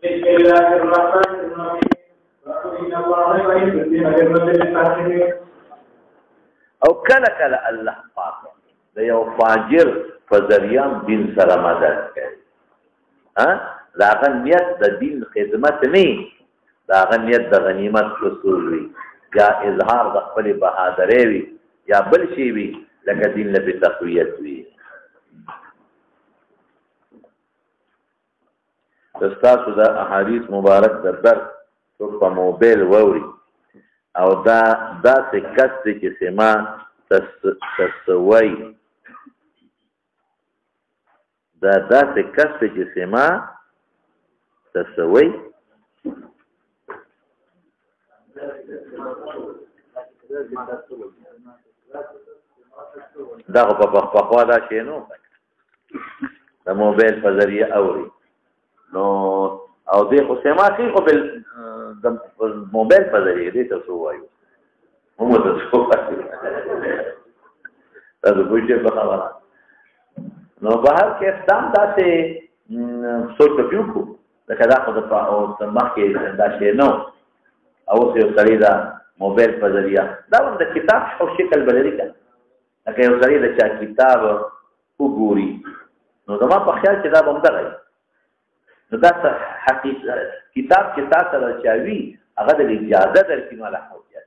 بسم الله الرحمن الرحيم إن الله يحب المتقين. او کله کله الله پاک د یو فاجر په ذریعہ دین سره مدد کوي. داغه نیت د دین خدمت نه، داغه نیت د غنیمت حصول وي، یا اظهار د خپل بهادرۍ وي، یا بل شي وي لکه دین له تقویت وي. تاسو د احادیث مبارک در په موبایل ووري او دا داسې کس دی چې سما تسوی دا داسې کس دی چې سما تسوی دا خو په پخوا دا شی نو د موبایل په ذریعه اوري نو او دې خو سما کې خو بل د موبایل په ذریعه دې تاسو وایو موږ تاسو وایو تاسو پوښتنه په خبره نو په هر کې ستام تاسو سوچ وکړو دا کدا خو د او مخکې دا شی نو او څه سړی دا موبایل په ذریعه دا د کتاب او شکل بلری کړه لکه یو سړی د چا کتاب وګوري نو زما په خیال چې دا به مدغه نو دا حقیقت کتاب چې تاسو راچاوي هغه د اجازه درکینو له حجت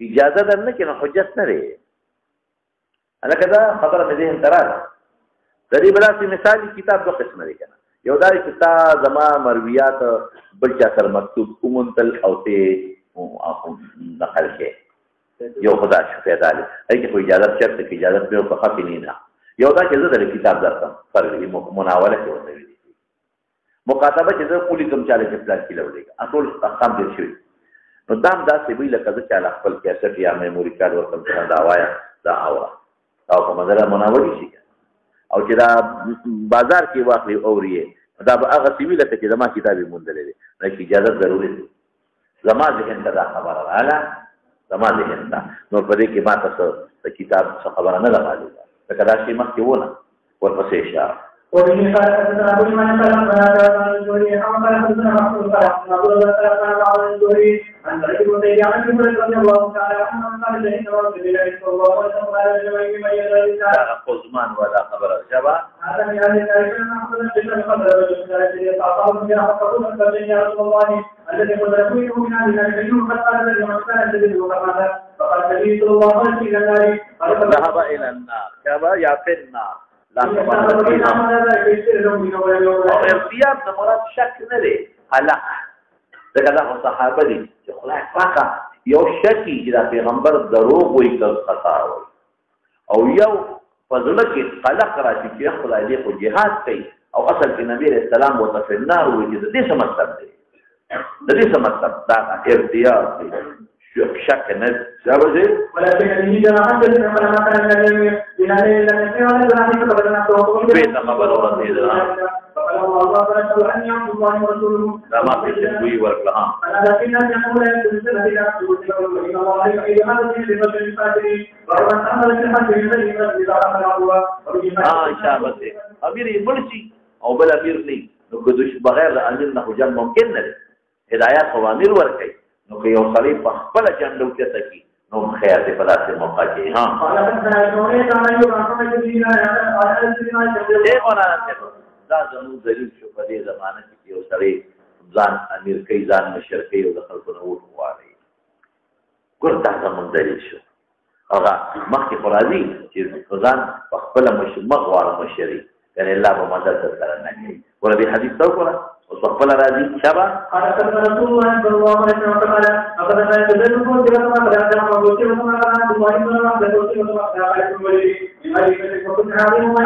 اجازه درنه کینو حجت نه لري. الکه دا خبره مې ذهن تراله د دې بلاسي مثال کتاب دوه قسمه دي کنه، یو دا چې تا زما مرویات بل چا سره مکتوب کومنتل او ته نقل کې یو خدا شفیع دالي هغه کو اجازه شرط کې اجازه به په خپل نه یو دا چې زه د کتاب درته پر مناوله کې وته مقاطبه چې زه پولی کوم چاله چې پلان کې لولې اصل احکام دې شوی نو دام دا سی وی لکه چې چاله خپل کیسټ یا میموري کارت ورته څنګه دا وایا دا اورا او کومه ځله مناوړي شي او چې دا بازار کې واخلي اوري دا به هغه سی وی لکه چې زما کتابي مونډلې دي نو اجازه ضروري ده زما ذهن ته دا خبره رااله زما ذهن ته نو په دې کې ما تاسو د کتاب څخه خبره نه لګالې دا کدا شي مخکې ونه ورپسې اشاره وبه قال حدثنا ابو اليمان قال حدثنا عن الزهري قال حدثنا محمود قال حدثنا ابو بكر قال عن الزهري عن سعيد بن زيد عن ابي هريره رضي الله تعالى عنه قال ان رسول الله صلى الله عليه وسلم قال لمن يميز قزمان ولا خبر الجبا هذا من هذه الايه ناخذ من قبل رسول الله صلى الله عليه وسلم الذي قدرته من هذه الايه قد قال لمن كان الذي وقال فقال النبي صلى الله عليه وسلم ذهب الى النار كما يا في النار لا او اختیار د مراد شک نه دی الله دغه د صحابه دي چې خدای پاک یو شکی چې د پیغمبر دروغ وایي که خطا وایي او یو فضله کې خلق راځي چې خدای دې په جهاد کوي او اصل کې نبی رسول الله متفنار وایي د دې څه مطلب دی د دې څه مطلب دا اختیار دی شک نه ځوځي ولكن الذي جاء حتى من ما كان بلا ليل لم يكن ولا ذلك فبدنا توقف بيت خبر رسول الله فقال الله رسول ان يعبد الله ورسوله لما تشوي ورقها لكن ان يقول يدل الى ان الله يحيي هذا الشيء بفضل الفاتحين ومن عمل في الحج من غير اذا عمل الله شابه امیر مرشي او بل امیر نه نو کدوش بغیر د امیر نه حجم ممکن نه هدایت اوامر ورکړي نو که یو سړی په خپل جنډو کې تکي نو خیر دې په داسې موقع کې ها دا زموږ دلیل شو په دې زمانه کې یو سړی ځان امیر کوي ځان مشر کوي او د خلکو نه وټ غواړي ګور دا زموږ دلیل شو هغه مخکې قرآني چې ځان په خپل مغوار مشري کنه الله په مدد سره نه کوي ور دې حدیث تو کړه او خپل راځي شبا قال رسول الله صلى الله عليه وسلم قال اقد لا تدركوا كما قال الله وكما قال الله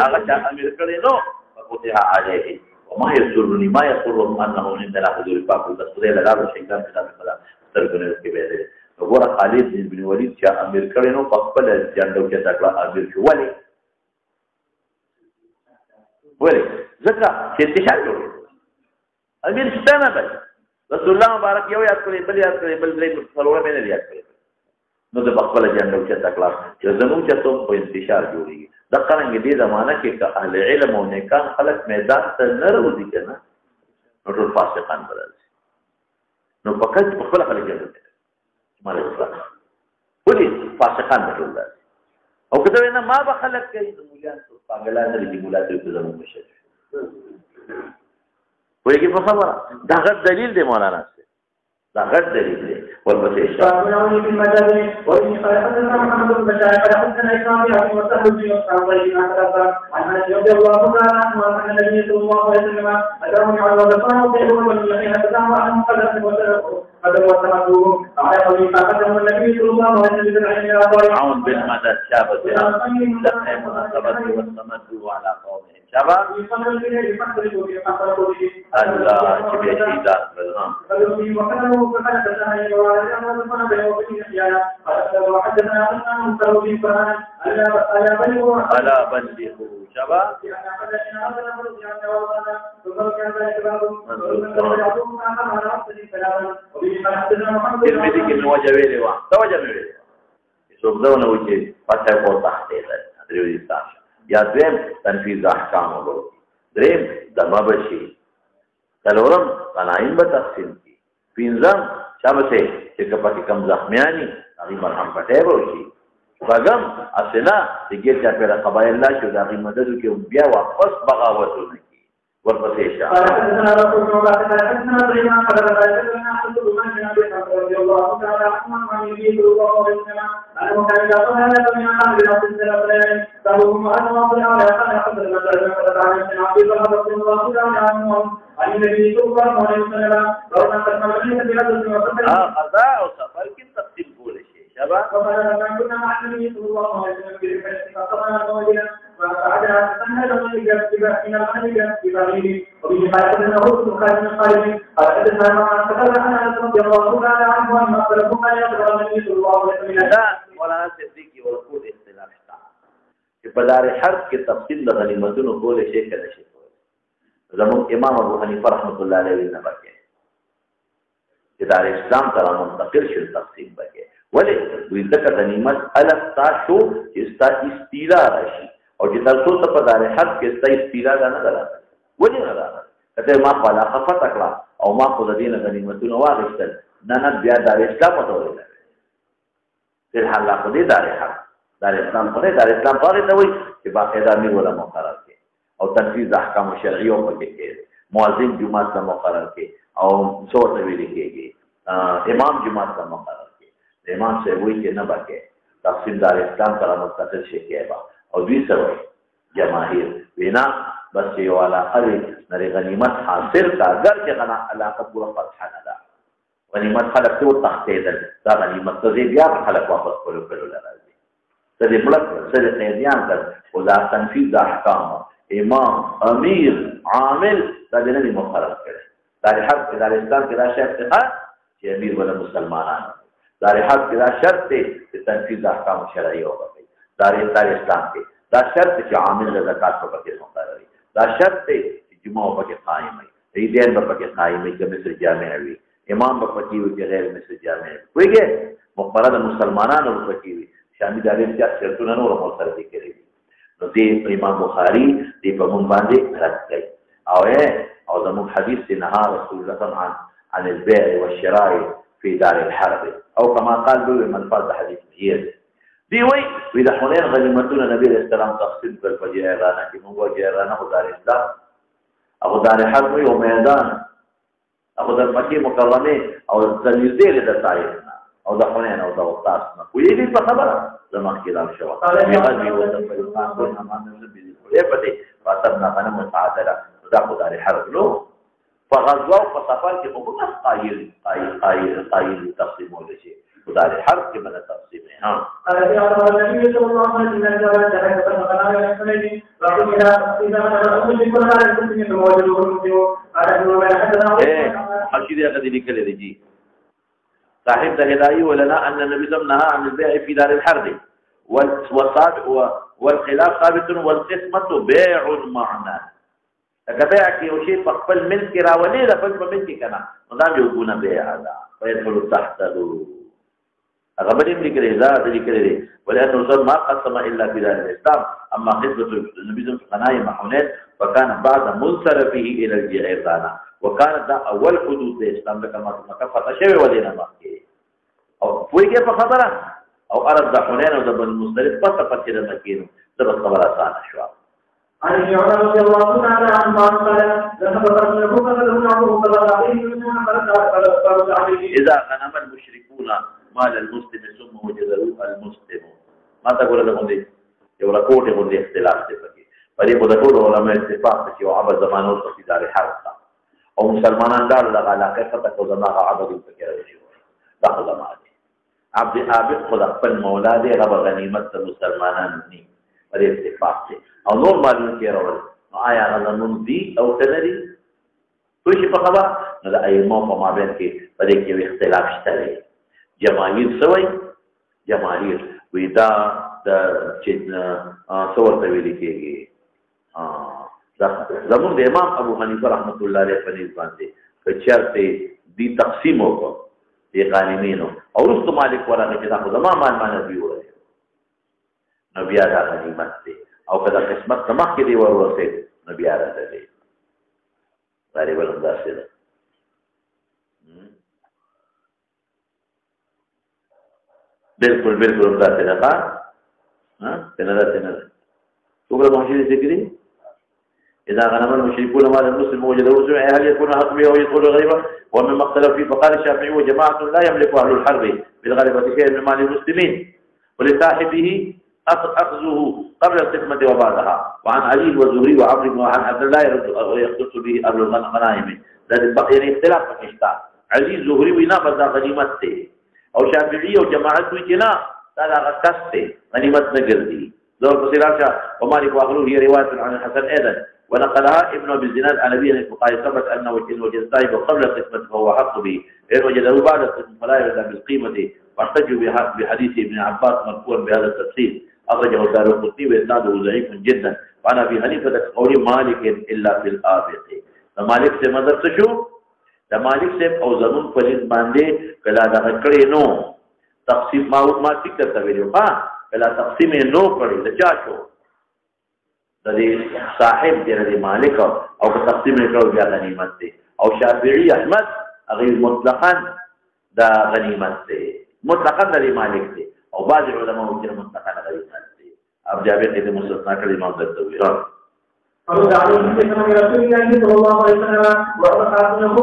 هغه چې امیر کړي نو فتح عليه وما يسرني ما يسرهم انه عند لا حضور پاک رسول الله لاره شیطان خلاف خلا ترګنه کې به دي وګوره خالد بن ولید چې امیر کړي نو په خپل جنډو کې تکړه امیر شو ولی ځکه چې انتشار جوړ امیر ستنه بل رسول الله مبارک یو یاد کړی بل یاد کړی بل درې څلور مې نه یاد کړی نو د خپل جنډو کې تکړه چې زموږ چې څو په انتشار جوړیږي د قرنګ دې زمانہ کې که اهل علم او نیکان خلک میدان ته نه وځي کنه ټول فاسقان برازي نو فقط په خپل خلک جنت مال اسلام ولې فاسقان ټول راځي او کله نه ما به خلک کوي د مولیان څو پاګلان دي مولا ته په زمو مشه وایي په خبره دا غټ دلیل دی مولانا دا غټ دلیل دی ورپسې شاهنامه بن مجاهد وإن حدثنا محمد بن بشار قال حدثنا إسماعيل بن وسهل بن صالح عن أنس رضي الله تعالى عنه أن النبي صلى الله عليه وسلم أتاني على وضفان وطيبه والذين تدعوا عنه قدم وتمدوه على قوله فقدم النبي صلى الله عليه وسلم عون بالمدد شابت والتمدوا على قومهم شابت الله شبه شيدات ألا بلغوا شباب ترمذي کې نو وجوي وا توجه مې ویل څوبدونه وکي پاتې کو تحته ده دریو تاسو یا دیم تنفيذ احکام وګورئ دریم دمبشي څلورم قناعین به تقسیم کی پنځم شابته چې کپا کې کم زخمیانی هغه مرهم پټه وشي بغم اسنا دګه چې په قبایل لا شو دغه مدد کې بیا واپس بغاوت وکړي ورپسې شه حدثنا رسول الله حدثنا سليمان قال حدثنا عبد الله بن ابي بكر رضي الله تعالى عنه عن النبي صلى الله عليه وسلم انه كان يقول هذا من اهل الارض الثلاثين فهم انا واضع على قدر المدرسه فتعالى من عبد الله رضي الله تعالى عنه عن النبي صلى الله عليه وسلم لو كان تسمعون بهذا المسلم قضاء او سفر کې تقسیم کول شي شباب فقال لما كنا مع النبي صلى الله عليه وسلم في الحج فقطعنا موجنا فقعدنا فسنى لما يجب من الخليج في بغيره وبه حدثنا رسل خالد بن خالد قال حدثنا ما فقال انا رضي الله تعالى عنه ان اقبلكم ان يقرا النبي صلى الله عليه وسلم لا ولا صديقي ورسول اختلاف تا چې په دار حرب کې تفصیل د غنیمتونو کول شي کله شي زمون امام ابو حنیفه رحمۃ اللہ علیہ نے بکے چې دار اسلام تر منتقل شو تقسیم بکے ولې دوی ذکر غنیمت الف تاسو چې ستا استیلا راشي او چې تاسو ته په دار حرب کې ستا استیلا نه راځي ولې نه راځي کته ما خپل خفت کړه او ما خو د دین غنیمتونو واغستل نه بیا دار اسلام ته وایي په حال لا خو دې دار حرب دار اسلام په دار اسلام په ته وایي چې باقاعده امیر ولا مقرر کړي او تنفيذ احکام شرعیو پکې کې مؤذن جمعه ته مقرر کې او څو ته ویل کېږي امام جمعه ته مقرر کې امام سے وایي چې نه بکې تقسیم دار اسلام تر مستقل شي کېبا او دوی سره جماهیر وینا بس یو علاقه لري غنیمت حاصل کا اگر چې غنا علاقه پورا فتح نه ده غنیمت خلک ته تختیدل دا غنیمت ته بیا خلک واپس کولو راځي سره ملک سره قیدیان کړ او دا تنفيذ احکام امام امیر عامل دا دې نه مقرر کړي دار حق کې دار اسلام کې دا شرط ده چې امیر ولا مسلمانان دار حق کې دا شرط دی چې تنفيذ احکام شرعي وکړي دار اسلام کې دا شرط چې عامل زکات په کې مقرر وي دا شرط دی چې جمعه په کې قائم وي عیدین په کې قائم وي چې مثل جامع وي امام په کې وي چې غیر مثل جامع وي ویګه مقرره مسلمانانو په کې وي شامل دار چې شرطونه نور مقرر دي کړی نو دې امام بخاری دې په مونږ باندې رد کړي او زموږ حدیث دی نهى رسول الله طبعا عن البيع والشراء في دار الحرب او كما قال به من فرض حديث هي دی وی د حنین غنیمتونه نبی رسول الله تقسیم کړ په جیرانه کې موږ جیرانه خو دار اسلام او دار حرب یو میدان او د مکه مکرمه او تنزیل د تاریخ او د حنین او د وطاس نه کوی دې په خبره زمان کې راو شو غزوی او د فرقان په امانه نبی دې په دې فاطمه غنم متعادله دا خو دار حرب نو فغزوه په سفر کې موږ قایل تقسیم ولشي دار حرب کې من تقسیم ها النبي صلى الله عليه وسلم قال ذلك فقال يا سيدي رجل الى اذا رجل كل هذا المسلمين موجودون على ما حدثنا حشيد يا قدي لك لدي صاحب الهدايه ولنا ان النبي صلى الله عليه وسلم نهى عن البيع في دار الحرب والخلاف ثابت والقسمه بيع معنى کبه کې یو شی په خپل ملک راولې د خپل په ملک کنه نو دا یو ګونه بيع ده فيدخل تحته هغه باندې لیکلي دا لیکلي ولانه ذم ما قسم الا في دار الاسلام اما قسمه النبي صلى الله عليه وسلم فكان بعد منصرفه الى الجيران وكانت دا اول حدود د اسلام د مکه فتح شوی و دینه مکه او پویږي په خبره او ارد د حنین او د بن مصطلق پته پته د مکینو د خبره آسان شو. عن ابن عمر رضي الله تعالى عنه قال ذهب رسول الله صلى الله عليه وسلم اذا غنم المشركون مال المسلم ثم وجدوا المسلم ما تقول لهم دي یو راکوټه باندې اختلاف دی پدې په ټول علماء اتفاق دي چې عبادت زمانو په دار حرب او مسلمانان دا علاقه فتح کو زمانه عبادت فکر شي دا زمانه عبد عابد خدا خپل مولا دی رب غنیمت مسلمانان ني پر اتفاق دي او نور معلوم کې راول آیا غنمون دي او تدري توشي په خبره نو د ایمو په مابین کې پدې کې اختلاف شته جماهیر سوی جماهیر ودا د چې څور ته ویل کېږي زمون د امام ابو حنیفه رحمت الله علیه په نسبت باندې کچرته دی تقسیم وکړو دی غانمینو او رست مالک ورغه چې دا خو زما مان دی وره نو بیا دا غنیمت دی او کله قسمت تمخ کې دی ورسې نو بیا راځي غاری ولندا سره بالکل بالکل دا څه ده ها تنده وګوره ماشي ذکرې اذا غنم المشركون مال المسلم وجدوا سمع هل يكون حقبه او يدخل غيبه ومما اختلف فيه فقال الشافعي وجماعه لا يملك اهل الحرب بالغالبه شيئا من مال المسلمين ولصاحبه اخذه قبل القسمه وبعدها وعن علي وزهري وعمرو بن وعن عبد الله يختص به اهل الغنائم يعني اختلاف فكشتا علي زهري ونا بدا غنیمت او شافعي او جماعت وی چې نه دا هغه کس ته غنیمت نه ګرځي ذو بصيرات ومالك واخره هي روايه عن الحسن ايضا ونقلها ابن ابي الزناد عن ابي الفقهاء ثبت انه ان وجد صاحب قبل القسمه فهو حق به ان وجده بعد القسمه فلا يلزم بالقيمه واحتجوا بحديث ابن عباس مرفوعا بهذا التفسير اخرجه الدارقطني واسناده ضعيف جدا وعن ابي حنيفه قول مالك الا في الابق فمالك سے مدد شو د مالک صاحب او زمون په دې باندې کله دا کړی نو تقسیم ما فکر ته ویلو ها کله تقسیم نو کړی د چا شو د دې صاحب د مالک او تقسیم کړو بیا غنیمت دی او شافعي احمد هغه مطلقاً دا غنیمت دی مطلقاً د مالک دی او بعض علماء چې مطلقاً غنیمت دی اب جابر دې مستثنا کړی ما درته ویل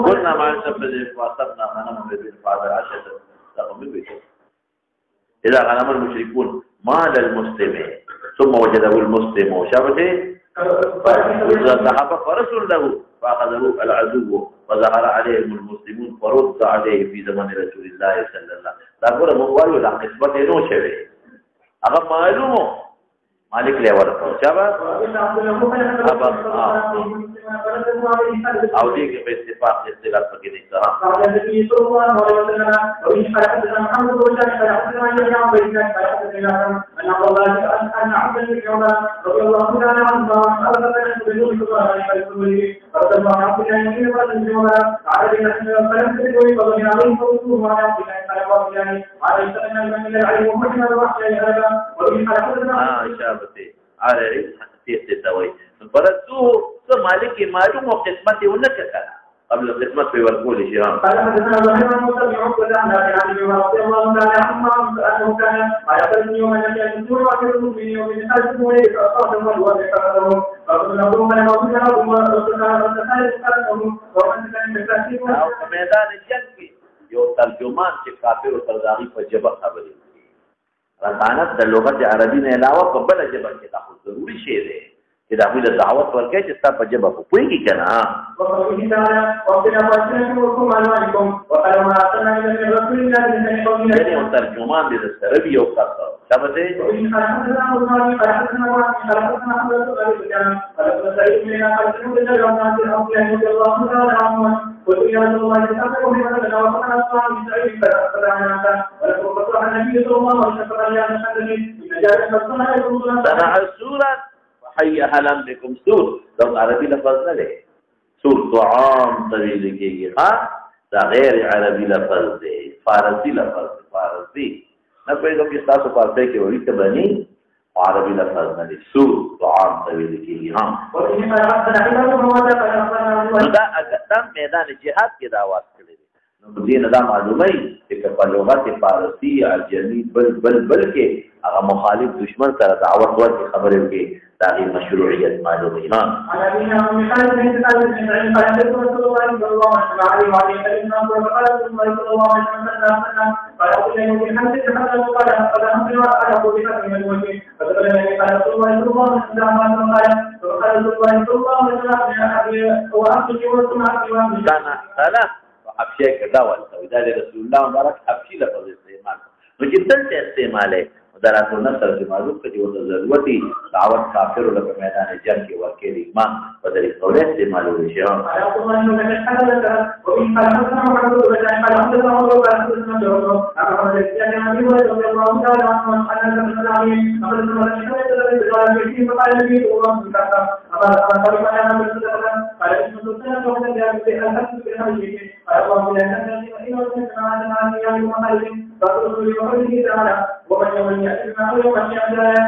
قلنا مع الشبه فاصبنا غنم بالفاضل عشرة رقم بالبيت إذا غنم المشركون مال المسلم ثم وجده المسلم شابته ذهب فرسل له فأخذه العدو وظهر عليهم المسلمون فرد عليه في زمن رسول الله صلى الله عليه وسلم لا قول مقبال ولا قسمة نو شوه أغا معلومه مالک له ورته چابا او دې کې په اتفاق اختلاف پکې نه على تيتوي فرسوه مالك معلوم وقسمته ونككا قبل القسمة في ورقول الجيران قال حدثنا ابراهيم المتبع عقبة عن ابي رضي الله تعالى عنه انه كان على قلب يوم ان يكون واكل المؤمن ومن خلف وليس اصاب الله وذكره فقال له من موجودنا ورسلنا ومن كان يستحسن او ميدان الجنگ یو ترجمان چې کافر او ترغاغي په جبه خبرې رسانت د لغت عربي نه علاوه په بل جبه کې دا خو ضروري شی دی چې دا موږ دعوت ورکړي چې تاسو په جبه په کوی کې کنه یعنی ترجمان دې سره به یو کار څه به صنع السورة وحي أهلا بكم سور لو عربي لفظ له سور طعام طويل كي دا غير عربي لفظ ده فارسي لفظ فارسي نه پېږم چې تاسو فارسي کې وایي ته باندې عربي لفظ نه دي سو طعام ته ویل کېږي ها نو دا میدان جهاد کې دا आवाज کړی دی نو دې نه دا معلومه چې په لغت فارسی عجمی بل کې هغه مخالف دشمن سره دعوت ورکړي خبرې وکړي دا غي مشروعیت معلومه ها ابشي کدا ولته دا رسول الله مبارک ابشي لفظ استعمال نو چې دلته استعماله دراتو نصر چې معروف کړي او د ضرورتي دعوت کافر له میدان جنگ کې ورکې ایمان په دې ډول استعمال وشي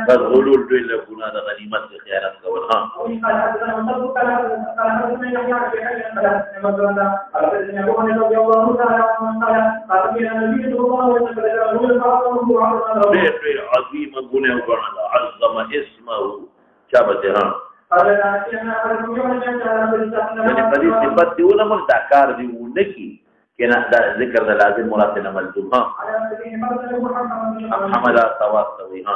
بس غلول دوی له ګناه د غنیمت د خیانت کول ها ډېر عظیم ګناه وګڼل عظم اسمه چابته ها یعنی په دې صفت دیونه مونږ دا کار دیونه کی کنا دا ذکر د لازم مراد نه ملزوم ها حمل ثواب توي ها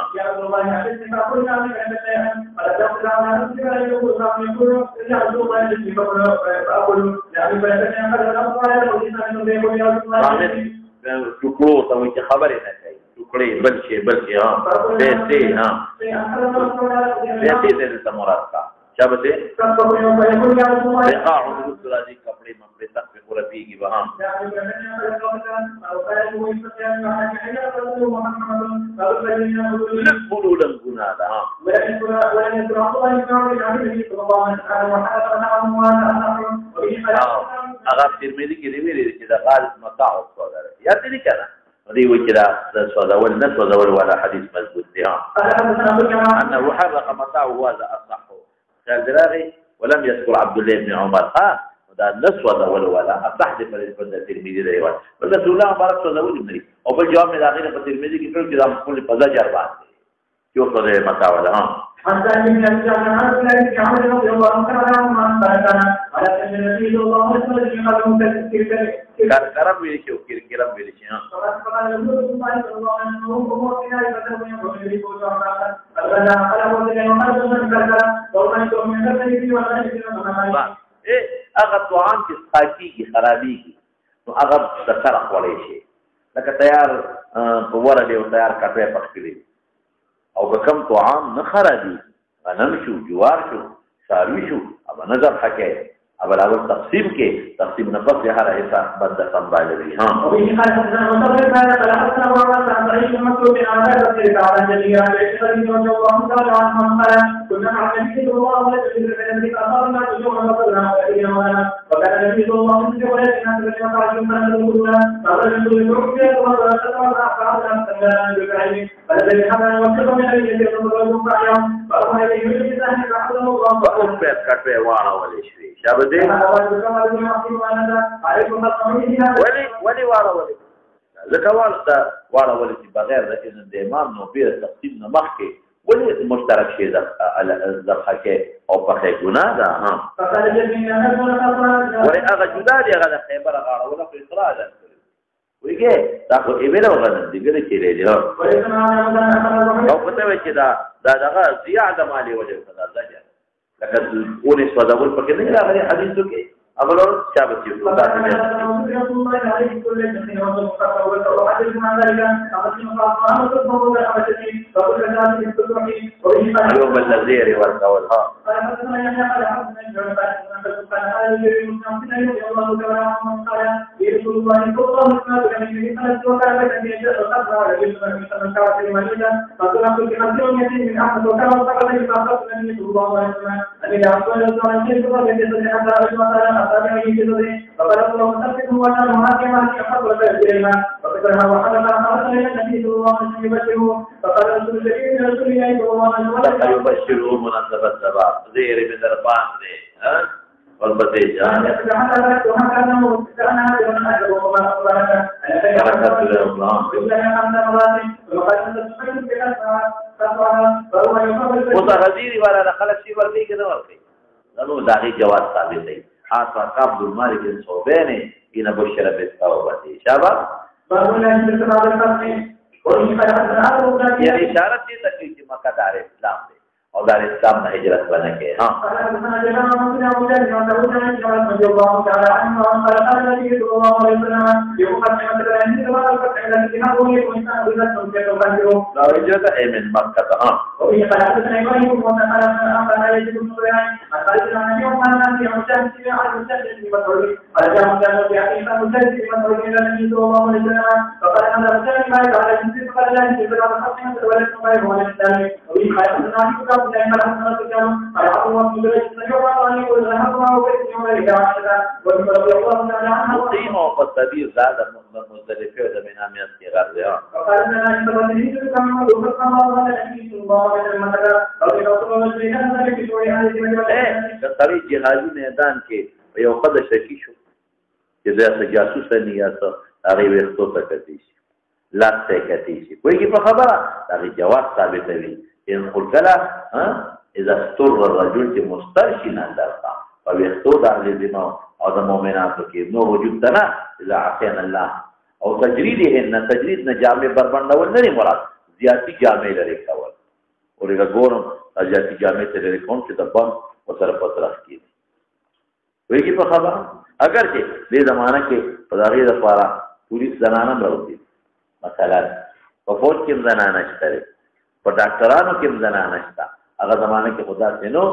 ټکړو ته چې خبرې نه کوي ټکړې بلکې ها پیسې ها پیسې دې مراد کا چابته رقاع الرسل کپڑے مپڑے تک پہ پورا پیگی وہاں لکھولو لنگونا دا اگر ترمیدی کی دیویری دی دا غالب مطاع الصدر یاد دی کنا دیوی کی دا صدول نسوزول والا حدیث مضبوط دی انه حرق مطاعه هذا اصح قال دراغي ولم يذكر عبد الله بن عمر دا نسوه ولا اصح دي پر ترمذی دی روایت بل رسول الله مبارک صلی الله علیه وسلم او بل جواب میں داخل پر ترمذی کی ټول کتاب خپل پزا جار بات جو تو متا ولا ها کرم ویل کی او کرم ویل کی ها هغه طعام چې ساقي کی خرابي کی نو هغه د سره خوري شي لکه تیار په وره دی او تیار کټه پخکړي او کم طعام نه خرابي غنم شو جوار شو ساروي شو اب نظر حکه اب اول تقسیم کې تقسیم نفس هر حصہ بند سنبال وی ها شابه ولی واړه لکه واړه چې بغیر د اذن د امام نو بیر تقسیم نه مخکې ولی مشترک شي د حقه او په ګناه ده ها ولی هغه جدا دی هغه د خیبر غاړه ولا په اصرار ده ویګه دا خو ایمه وغنه دی ګل کې لري ها او پته وي چې دا دغه زیاده مالی وجه صدا ده لکه اونې سوادول پکې نه راغلي حدیثو کې اولور چابتي يوم النذير والقولها وذكرها وحدث خرج الى النبي صلى الله عليه وسلم يبشره فقال رسول الله صلى الله عليه وسلم يبشره مناسبة السبب زير من دربان دي ها والبتيجة متغذيري والا دخل الشيء ورقي كده ورقي لأنه داخل جواز ثابت ہے آسا قابل المالك الصوبين إن بشر بالتوبة شابه يعني اشارت دي تکلیف چې مکه دار اسلام دی او دار اسلام نه هجرت باندې کې ها دا هجرت من مکه ها مقيم وقصدير زاد مزدلفه ده من عميات كغار ده طريق جهادي میدان کې یو قد شکی شو چې دا جاسوس نه یا څه هغه وختو ته کوي لا څه کوي کوئی په خبره دا جواب ثابت وي ان قلت اذا استر الرجل چې مسترشنا درتا او وختو د دینو او د مؤمنانو کې نو وجود نه اذا عصينا الله او تجرید نه جامع بربندول نه مراد زیاتی جامع لري کول اورګه ګورم زیاتی جامع ته لري کوم چې د بم او سره پترخ کی ویږي په خبره اگر چې دې زمانہ کې په دغه لپاره پولیس زنانه راوځي مثلا په فوج کې زنانه شته په ډاکټرانو کې زنانه شته هغه زمانہ کې خدا سينو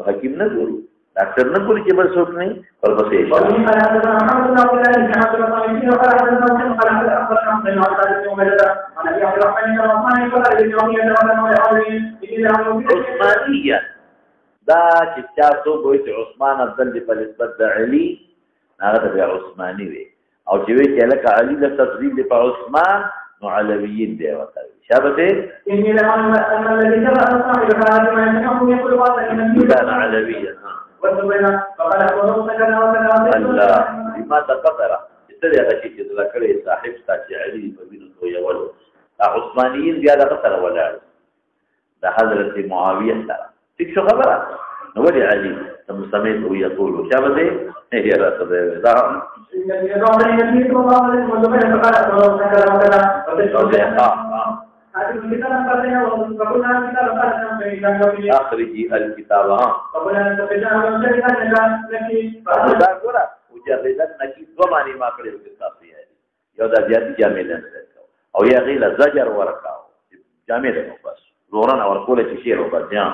حکیم نه ګوري ډاکټر نه ګوري چې بل څوک نه پر بسې عثمانية دا چې تاسو ګورئ عثمان افضل دی په نسبت د علي هغه د عثماني وي او چې وی چې لکه علي له تفضیل دی په عثمان نو علویین دی وته شابته ان له الذي تبع صاحب هذا ما يحكم يقول واحد كان علويا وسبنا فقال الله بما تقدر استدعى شيء چې ذکرې صاحب ستاسو علي په وینو تو یو عثمانیین بیا د قطر ولاړ د حضرت معاویه سره څه خبره نو ولي علي ثم سمعت يقول شابته هي راته دا اخرجي الكتاب دا ګوره مجردن نکی دو معنی ما کړی کتاب دی یو د زیاتی جامع نه او یا غیله زجر ورکاو جامع ده بس زوران اور کوله چې شیر وبس یا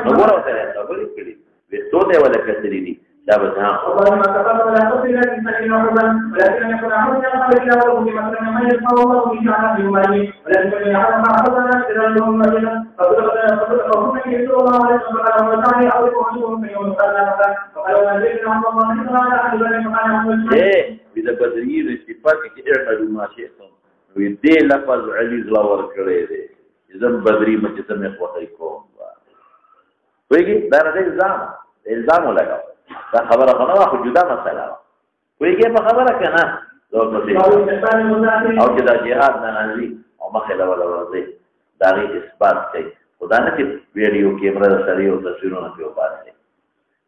وګوره ته دا ګورې کړی وې تو ته ولا کتلی دي دا به ها والله ما تفضل ولا تفضل لكن سكن عربا ولكن يكون عربا قبل الى ورد مثلا ما يسمع الله به على بمالي ولكن يعلم ما حصل لهم مدينه فقد يسوع الله عليه وسلم وتعالى او يقولون في يوم القيامه فقالوا ان الله تعالى على ذلك مكان ايه اذا بدري استفاق کې اعملوا ما شئتم وی دې لفظ علي زلا ور کړی دی اذن بدري مچ ته مې خوښی کوم ویږي دا نه الزام لګاو دا خبره غواړه خو جدا مسله ویږي په خبره کنه او چې دا جهاد نه نازي او مخه له ولا ورځي دا غي اثبات کوي خدا نه چې ویډیو کیمرا سره یو تصویرونه په وباسي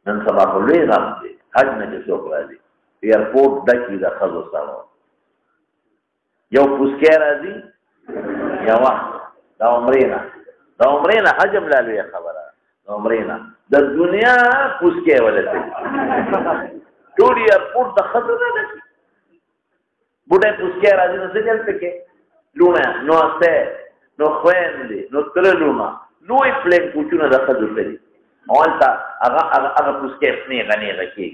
نن سبا په لوی غم دي حج نه څوک راځي ایرپورټ دکی دا خزو سره یو پوسکې راځي یو دا عمرینا حجم لا لوی خبره عمرینا د دنیا پوسکې ولته ټول ایرپورټ د خزو نه دي بوډه پوسکې راځي نو څه چلته کې لونه نو اسه نو خويندې نو ترلونه نوې پلین کوچونه د خزو لري اولتا هغه پوسکې نه غني غکې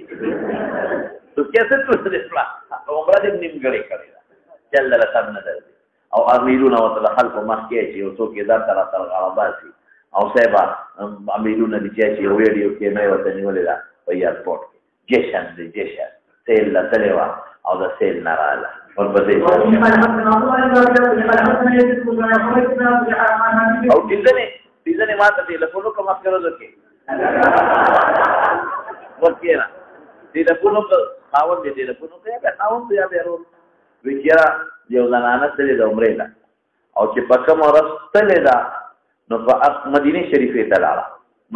تو کیسه تو دې پلا عمره دې نیمګړې کړې چل له سم نه درځي او امیرونه وتل خلق مخکې چې یو څوک دار تر غرباسي او سبا امیرونه دي چې یو ویډیو کې نه وته نیولې ده په ایرپورټ کې جشن سیل لا تلوا او د سیل ناراله ورپسې او دې ما ته ټلیفون وکړه مخکې ورځو کې ورکېنه ټلیفون وکړه خاوند دې ټلیفون وکړه بیا خاوند یا بیا ورور وایي چې یو زنانه تللې ده عمرې ته او چې په کومه ورځ تللې ده نو په مدینې شریفې ته لاړه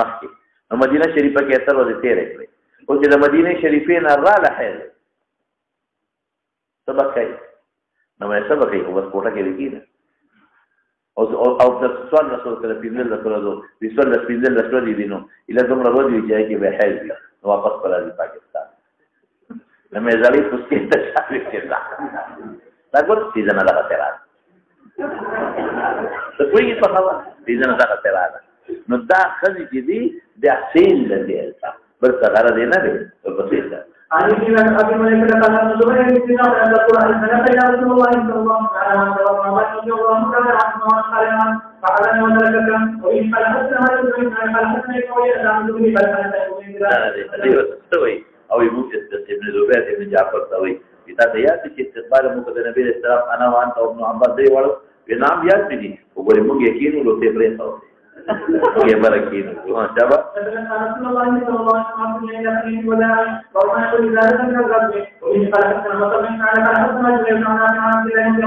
مخکې نو مدینه شریفه کې اتر ورځې تېرې کړې او چې د مدینې شریفې نه راله حیض سبق کوي نو مې سبق کوي خو بس کوټه کې لګېده او د سوال رسول کله پنځلس ورځو د څوارلس پنځلس ورځې دي نو ایله دومره ورځې وي چې هغې کې به حیض وي نو واپس به راځي پاکستان نو مې زړې پوستې ته شاوې چې دا ګور سیزن دغسې راځي ته پوهېږې په خبره سیزن دغسې راځي نو دا ښځې چې دي دا سیل د دې حساب بل څه غرض یې نه دی ورپسې ده عن ابن ابي مليكه قال ان زبير بن سنان ان القران سنه يا رسول الله صلى الله عليه وسلم رضي الله عنه قال فعلنا وذلك وان فلحتنا فلحتنا قوي ان ذي بل او يموت ابن زبير ابن جعفر سوي اذا يات چې استقبال مو د نبی رسول الله انا وانت ابن عباس دی وړو نام یاد دي وګورې موږ یقین ولته پرې تاسو ये बरकीन वहां जाबा रसूलुल्लाह सल्लल्लाहु अलैहि वसल्लम वला वमा कुल ज़ालिका min rabbi wa in khalaqna matamin ala khalaqna jannatan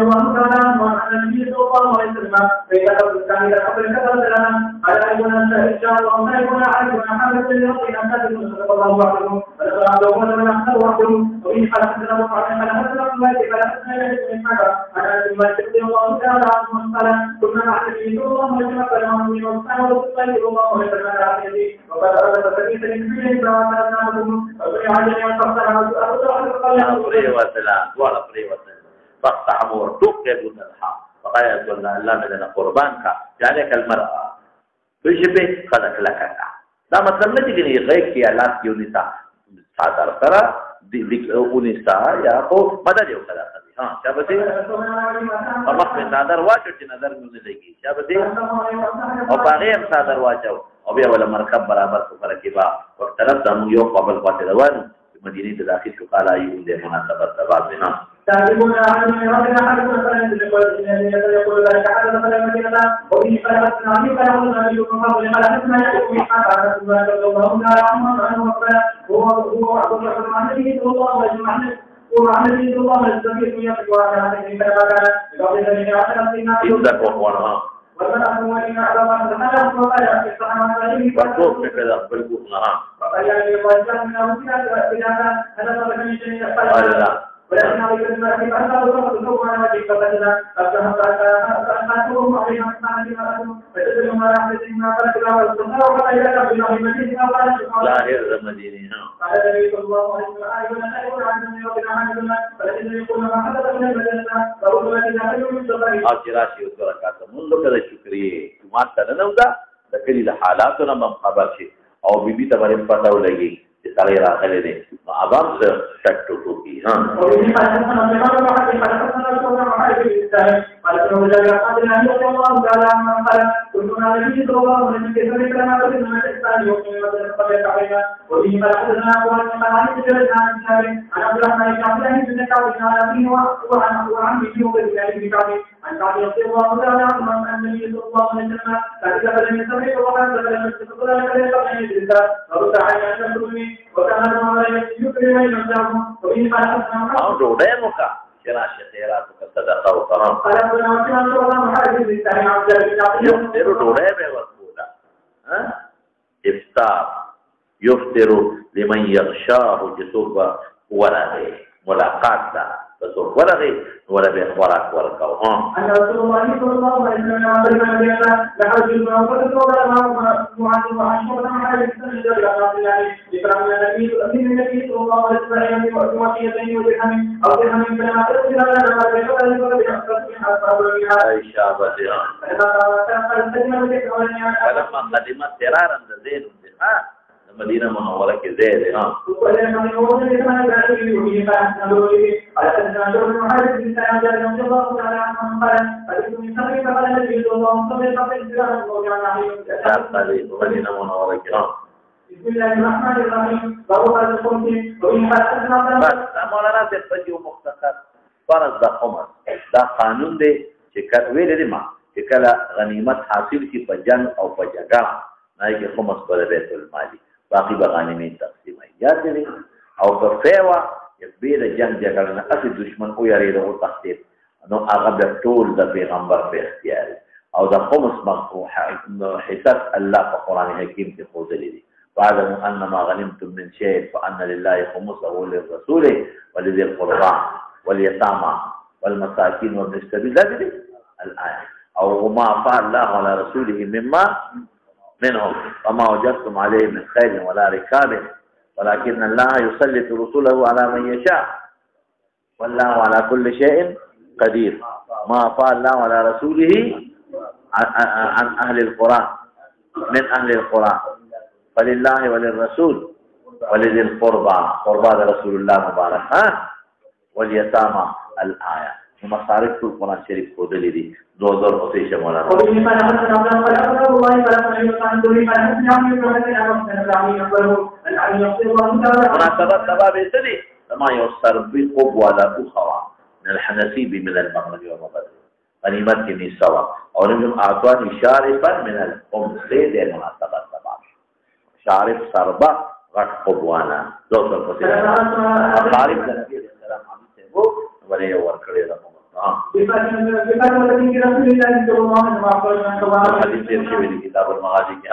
Allah ta'ala wa an-nabiy sallallahu alaihi wasallam bayna al-kani la qabla kadhalika ala ayyuna insha Allah ma yakuna alaykum hamdan lillahi an tadullu sallallahu alaihi wasallam wa sallallahu alaihi wasallam wa in khalaqna matamin ala khalaqna jannatan Allah ta'ala wa kunna na'lamu Allah ma yakuna فاقتحموا تقبل الحق فقال الله من قربان کا جانے کل مرأة بشبه خلق لك دا مطلب نه دي غير کې حالات کې ونیسا صادر سره ونیسا یا کو مدد یو کړه ها شابه او مخ په صادر واچو چې نظر مې نه لګي شابه او باغې هم صادر واچو او بیا ولا مرکب برابر کو فرقبا او طرف دمو یو قبل پاتې روانو مدینه ته داخل شو قال ایو دې مناسبت سبب نه تعلمون عن ربنا حركنا فلن يقول يقول ذلك حدث فلم يكن وفي فلحتنا في فلحتنا بكم قبل فلحتنا يكون حتى رسول الله صلى الله عليه وسلم هو عبد الرحمن النبي صلى الله عليه وسلم وعن النبي صلى الله عليه وسلم يقول على هذه الكلمات قبل ان يعلم سيدنا ومن أموالنا على ما تنالهم وقال في الصحابة عليه وقوف كذا بالبوخنا فقال يعني وجدنا من أمسنا بأسئلة أنا طلب من شيء ولكن عليك المرأة فأنا أردت الحكم على وجه فقدنا فأخذهم عليها أسماء فتدل ما رحمة ما فلتنا والسنة وقال إلى رب الله المدينة وقال ظاهر المدينة قال النبي صلى الله عليه وسلم لا يكون عن من يوقع عنهما فلكن يقول ما حدث من المدينة فأقول لك داخل من صدري راشي وبركاته منذ كذا شكري ما تنودا لكن حالاتنا من خبر شيء او بيبي تبارك پتہ لگی چې سړی راغلی دی نو عوام څه شک ټوکو کی ها ډوډۍ موکا چې راشه خیراتو که صدقه وکړم یفتر ډوډۍ به ورکوله افطار یفتر لمن یغشاه چې څوک به ورغی ملاقات ده که څوک ورغی ولا به خوراک ورکاو أن رسول الله صلى الله عليه وسلم علم بأن لحج المعبد ولا معاذ وعشرة محارم سنجد الله إكرام النبي صلى الله عليه وسلم وصيتين ودرهم أو درهم فلما تسجد لنا ما بيننا فلما قدمت سرارا زين المدينة منورة كزيد ها مدينة منورة كزيد بسم الله الرحمن الرحيم باب الخمس وإن حدثنا بس مولانا سے پجو مختصر فرض د خمس دا قانون دی چې کله ویل دي ما چې کله غنیمت حاصل کی په جنگ او په جګړه نه کې خمس پر بیت المال باقي به غنیمت تقسیم یاد دي او په فیوا به د جنگ جګړه نه اصلي دشمن او یاري له تخطیب نو هغه د ټول د پیغمبر په اختیار او د خمس مقطوع حساب الله په قران حکیم کې خوذلې دي واعلموا ان ما غنمتم من شيء فان لله خمسه وللرسول ولذي القربى واليتامى والمساكين وابن السبيل هذه الايه او ما افاء الله على رسوله منهم وما وجدتم عليه من خير ولا ركاب ولكن الله يسلط رسوله على من يشاء والله على كل شيء قدير ما أفاء الله على رسوله عن أهل القرى من أهل القرى فلله وللرسول ولذي القربى قربى رسول الله مبارك واليتامى الآية مصارف القرآن الشريف خود لدي دوزر وسيش مولانا مناسبة سبب يسدي لما يوصر بقب ولا أخوة من الحنسيب من المغرب والمغرب غنيمت كمي سوا اور نجم آتواني شارفا من الخمس لدي مناسبة سبب شارف سربا غٹ قبوانا دوزر وسيش مصارف النبي عليه السلام عمي سيبو وليه ورکڑے رقم حدیث شوی دی کتاب المغازی کی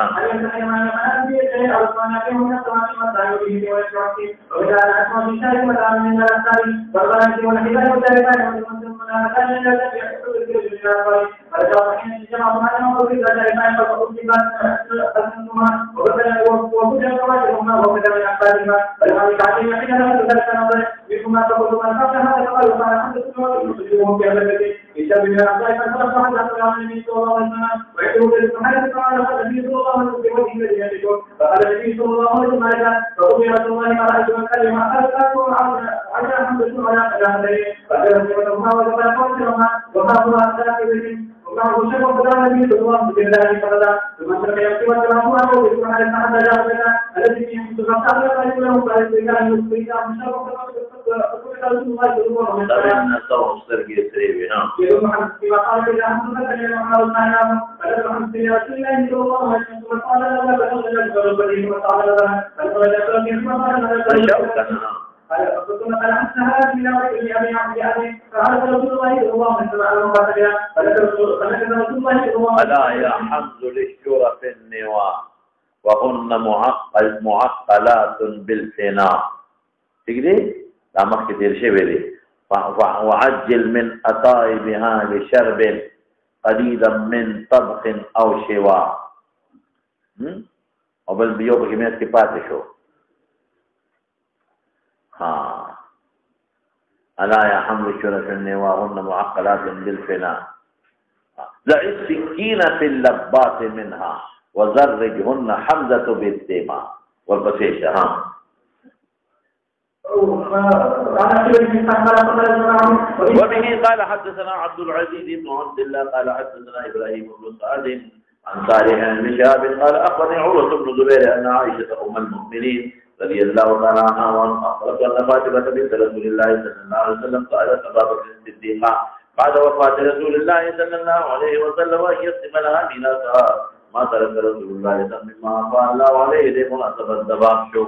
ألا يا حمد للشورى في النواة وهن معقلات بالفناء تقدي لا مخي دير شيء وعجل من أطائبها لشرب قليلا من طبخ أو شواء وبل بيوم كميات كفاته شو ألا يا حمل الشرف وهن معقلات بالفناء ضع السكين في اللبات منها وزرجهن حمزة بالدماء والبسيشة وبه قال حدثنا عبد العزيز بن عبد الله قال حدثنا إبراهيم بن سعد عن صالح بن شهاب قال أخبرني عروة بن زبير أن عائشة أم المؤمنين رضي الله تعالى عنها وأخبرت أن فاطمة بنت رسول الله صلى الله عليه وسلم قالت أبا بكر الصديق بعد وفاة رسول الله صلى الله عليه وسلم أن يقسم لها ميراثها ما ترك رسول الله صلى الله عليه وسلم مما أفاء الله عليه لمناسبة ذباب شو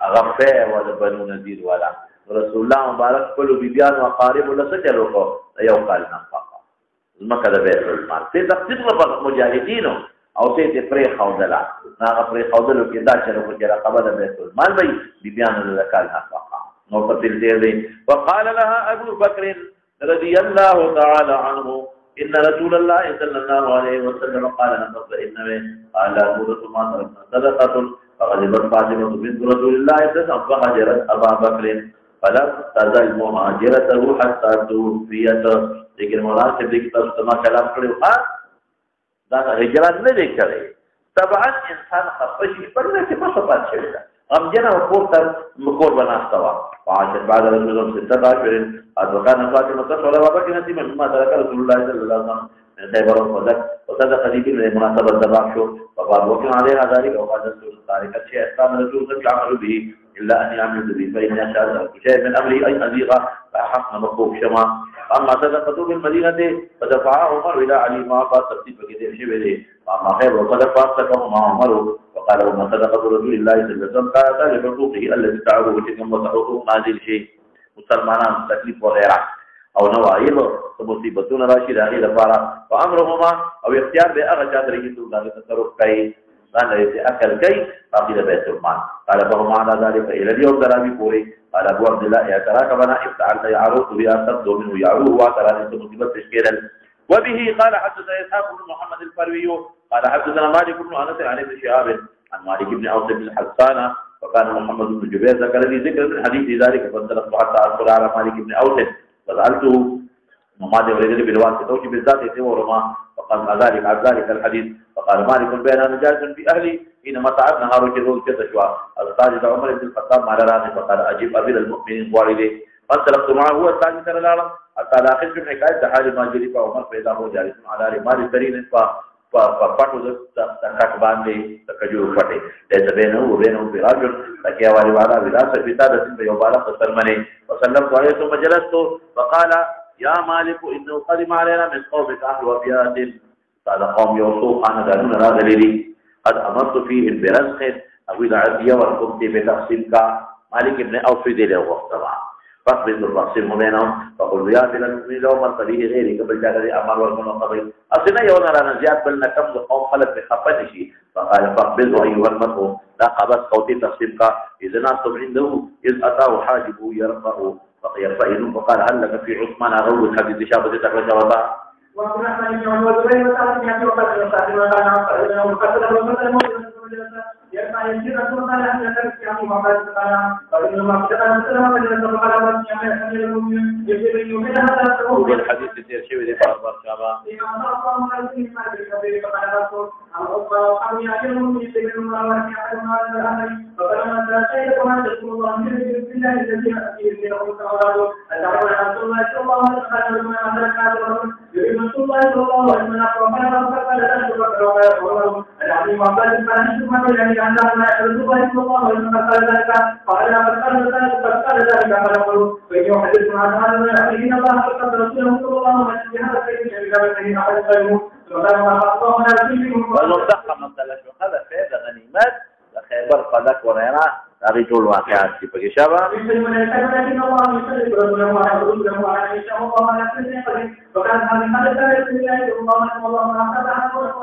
أغفى وبنو نذير ولا رسول الله مبارك كل بيبيان وقارب ولا سجلوا يوم قال نفقا المكة بيت المال في تقسيم مجاهدينه او سي تفريق خوضلا نا فريق خوضلو کې دا چې نو کې رقبه بیت المال بي بیان الزکات نفقه نو په دې دی وقال لها ابو بكر رضي الله تعالى عنه ان رسول الله صلى الله عليه وسلم قال نصر انما قال ابو ما صدقه فغضبت فاطمه بنت رسول الله صلى الله عليه وسلم فهجرت ابا بكر فلم تزل مهاجرته حتى توفيت لیکن مولانا سے دیکھ تاسو تما کلام کړو دا هجرت نه دی کړی طبعا انسان خپشي پر نه چې په صفات شي ام جنا وقت مکور بناستا وا عاشر بعد رسول الله صلى الله عليه وسلم وكان فاطمه صلى الله عليه وسلم مما ترك رسول الله صلى الله عليه وسلم خيبر وصدق قريب لمناسبه الذباب شو فقال وكان عليها ذلك وقال رسول الله تارك الشيء كان رسول الله يعمل به إلا أن يعمل به فإن أشاء شيء من أمره أي أزيغ فأحقنا مخوف شما أما صدقته بالمدينة فدفعه عمر إلى علي ما أعطى ترتيب كثير شبه وأما خير وصدق فأصدقه مع عمر وقال وما صدقة رسول الله صلى الله عليه وسلم قال لحقوقه الذي تعرض بشكل وتحقوق نازل شيء مسلمان تكليف وغيره أو نوائل مصيبتون راشدة إلى فارا وأمرهما أو اختيار بأغا شاد رجل الله تصرف كي قال يتأكل كي فاقل بيت المال قال فهم على ذلك إلى اليوم درامي بوري قال أبو عبد الله يتراك بنا افتعلت يعروض بها صد منه يعروه وترى أنت مصيبة تشكيلا وبه قال حدثنا إسحاق بن محمد الفروي قال حدثنا مالك بن أنس عن ابن شهاب عن مالك بن أوس بن حسان وكان محمد بن جبير ذكر لي ذكر من حديث ذلك فانطلقت حتى أدخل على مالك بن أوس فسألته وما ولد بالواسطة وجب بالذات ورما فقال ما ذلك عن ذلك الحديث فقال مالك بين نجاز في أهلي حينما تعبنا نهار كذول كتشوى الساجد عمر بن الخطاب مع راني فقال أجيب أمير المؤمنين والده فانطلقت معه هو الساجد ترى العالم حتى لا أخذ من حكاية حال ما جري فعمر فإذا هو جالس على رمال الدرين ففتو تكاك باندي تكجور فتي ليس بينه وبينه فراج لكي أوالي وعلا بلا سبتادة بيوبالا فسلمني وسلمت عليه ثم جلست فقال يا مالك إنه قدم علينا من قومك أهل وبيات قال قوم يوسف أنا دانون لا دليلي قد أمرت فيه برزق أو إلى عدية وقمت بتقسيمك مالك ابن أوف دليل وقتها فاقبض التقسيم بينهم فقل يا بلا المؤمن لو من طريق غيري قبل جاء أمر والمنقضي أصلا يونا رانا زياد بلنا كم قوم خلت بخفتشي فقال فاقبض أيها المرء لا قبض قوتي تقسيمك إذا ناصب عنده إذ أتاه حاجبه يرفعه فقيل فقال هل لك في عثمان أغوث حديث شابة تخرج وضع وعن الرحمن بن عمر وزبير وسعد بن أبي وقاص وسعد بن يسمع يسير رسول الله أن يترك في عمي وقال تعالى فإن الله تعالى سلم فجلس فقال وأن يعمل المؤمن يسير يومين هذا سبب الحديث كثير شيء ذي فأخبر شابا إذا أصاب الله من المسلمين ما بالكبير فقال رسول أو يعمل المؤمن يسير الله وأن يعمل ما الأهل فقال من شيء كما تقول الله من الله الذي يأتي من رسول الله أتعلم رسول الله صلى الله عليه وسلم من أدرك هذا يريد رسول الله صلى الله عليه وسلم فقال لا تشرك ولا العظيم وقال فأنتم يعني أن لا يرزق إلا الله وإنما قال ذلك قال فقال ذلك فقالوا فإن يحدث عن هذا فإن الله فقد رسوله صلى الله عليه وسلم هذا الشيء الذي أحد خيره والمصدق مثلا هذا فائدة غنيمات لخيبر قدك ونينا أريد الواقعات في بقشابة وكان هذا المدى يسير الله صلى الله عليه وسلم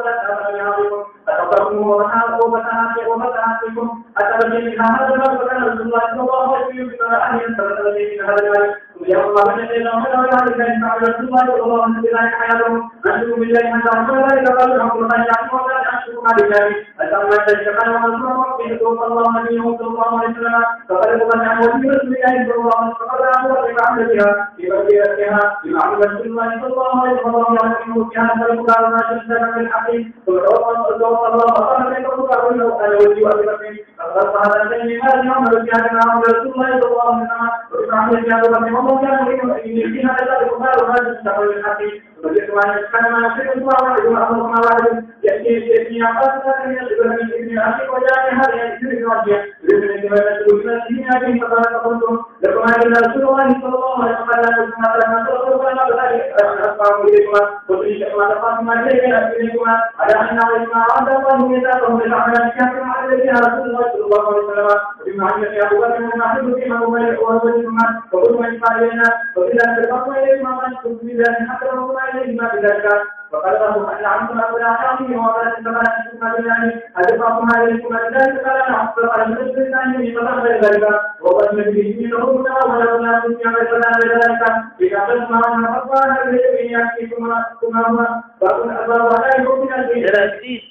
ومتعاقبكم أتبني من هذا المال وكان رسول الله صلى الله عليه وسلم أن ينتبه من هذا المال ويوم الله من الذين أمروا ذلك أن يفعل رسول الله صلى الله عليه وسلم حياتهم أشهد بالله أن تعمل ذلك قالوا الحمد لله يعلم ولا أشهد مع بالله أتمنى تشكر ورسول الله صلى الله عليه وسلم فقد من يعمل برسول الله صلى الله عليه وسلم فقد أمر بمعمل بها في بقيتها بمعمل رسول الله صلى الله عليه وسلم في هذا المقام ما شهد من الحقيق الله فقال لك الله أنا ولي وأبي فقال هذا الشيء ما يعمل بهذا مع رسول الله صلى الله عليه وسلم وبمعمل بهذا الله كان يريد هذا الكفار وهذا الشر الحقيقي وجدنا كان ما يشرك الله ويقول الله ما وعد يأتي عقاسنا من الشبه من ابن عشيق وجاء هذا يشرك الرجيع يريد أن يكون الدين هذه فقال فقلتم لكم أن رسول الله صلى الله عليه وسلم ما تقولون بذلك أسمعوا إليكما وتريشكما تقاسما إليكما على أن عليكما عبد الله ميثاقهم بالأعمال كافر على الذين رسول الله صلى الله عليه وسلم وبما عمل أبو بكر وما حدث فيما هو ملك ورسولهما وقلتم إجماع إلينا وإذا تلقوا إليكما ما أنتم بذلك حتى رسولنا إليهما بذلك وقال له أن عمتم أولا حاكم وقال سبحانه أنتم بالله أدفعكما إليكما بذلك قال نعم فقال المسجد الثاني فقال ذلك وقال المسجد لهما ولولا كنت يعملون ذلك إذا قلتما أن حقا الذي يأتيكما هما فقل الله لا يكون من الدين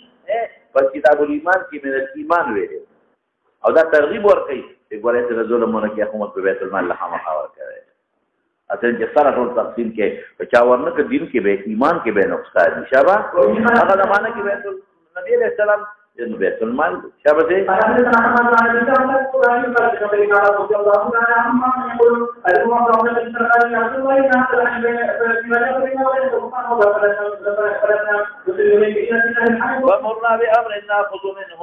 فكتاب الإيمان کی من الإيمان ویلے او دا ترغیب ورکی اگوارے سے ظلمونه کی حکومت په بیت المال لخوا مخاور کرے اصل چې سره ټول تقسیم کې چا ورنه ک دین کې به ایمان کې به نقصان شابه هغه زمانہ کې بیت النبی علیہ السلام جن بیت المال شابه دې ومرنا بأمر ناخذ منه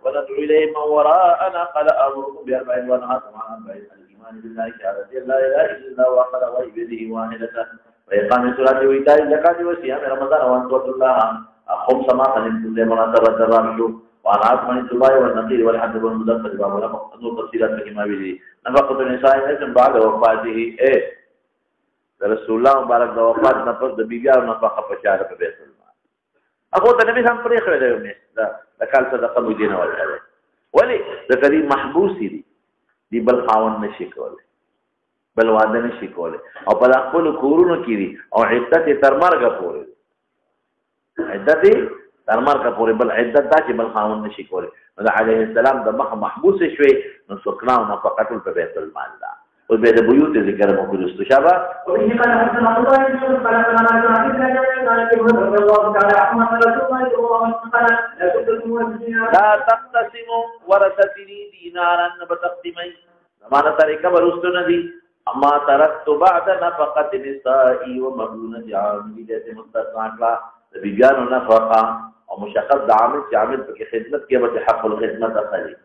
وندعو إليه من وراءنا قال أمركم بأربع ونهاكم عن أربع الإيمان بالله شهادة لا إله إلا الله وأخذ وعباده واحدة وإقام الصلاة وإيتاء الزكاة وصيام رمضان وأن تعبدوا الله خمس مرات من كل مناسبة الرمش وعن عظم الدباء والنقير والحد والمدخل باب ونور تفصيلات فيما به نفقة النساء اسم بعد وفاته رسول الله مبارك وفات نفس بيبيار نفقة فشارة في بيت المال أخوة النبي هم فريق له لا کال صدقه مو دینه ورکړي ولی د کدي محبوسي دي بل خاون نشي کوله بل واده نشي کوله او په خپل کورونو کې دي او عدت تر مرګ پورې عدت تر مرګ پورې بل عدت دا چې بل خاون نشي کوله نو عليه السلام د مخ محبوس شوي نو سکنا او نفقه په بیت المال دا او به د بیوت ذکر مو کړو استشابه لا تقتسموا ورثتني دينارا بتقدمي زمانه طریقه ورستو ندي اما تركت بعد نفقه نسائي ومبلونه عامل دې مستقاقلا بيجانو نفقه او مشقت عامل چې عامل په خدمت کې به حق الخدمت اخلي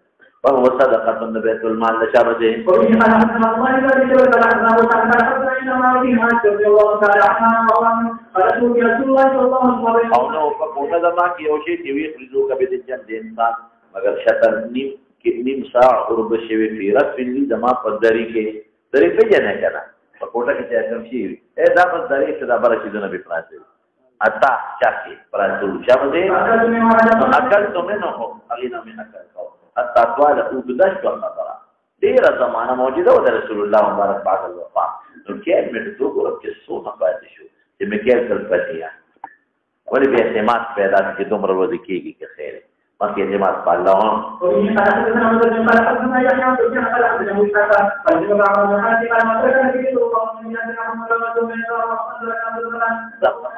فهو صدقه من بيت المال لشابه او نو په کومه ځما کې یو شی دی وی خريزو کبه د جن د انسان مگر شتر نیم ساعه قرب شوی فیرت فلی ځما په دری کې دری په جنه کنه په کوټه کې چې کوم شی دا په دری کې دا بر شي د نبی پراته اتا چاکي پراته شابه اکل تو منه هو اغینا من اکل حتی طوال اوبدشت و خطره دیر زمانه موجوده و در رسول الله مبارک بعد الوفاة نو کیل میں تو گرب که سو مفاتی شو که مکیل کلپتیا ولی بی احتماد پیدا که دمر روزی کیگی که خیره مکی احتماد پا اللہ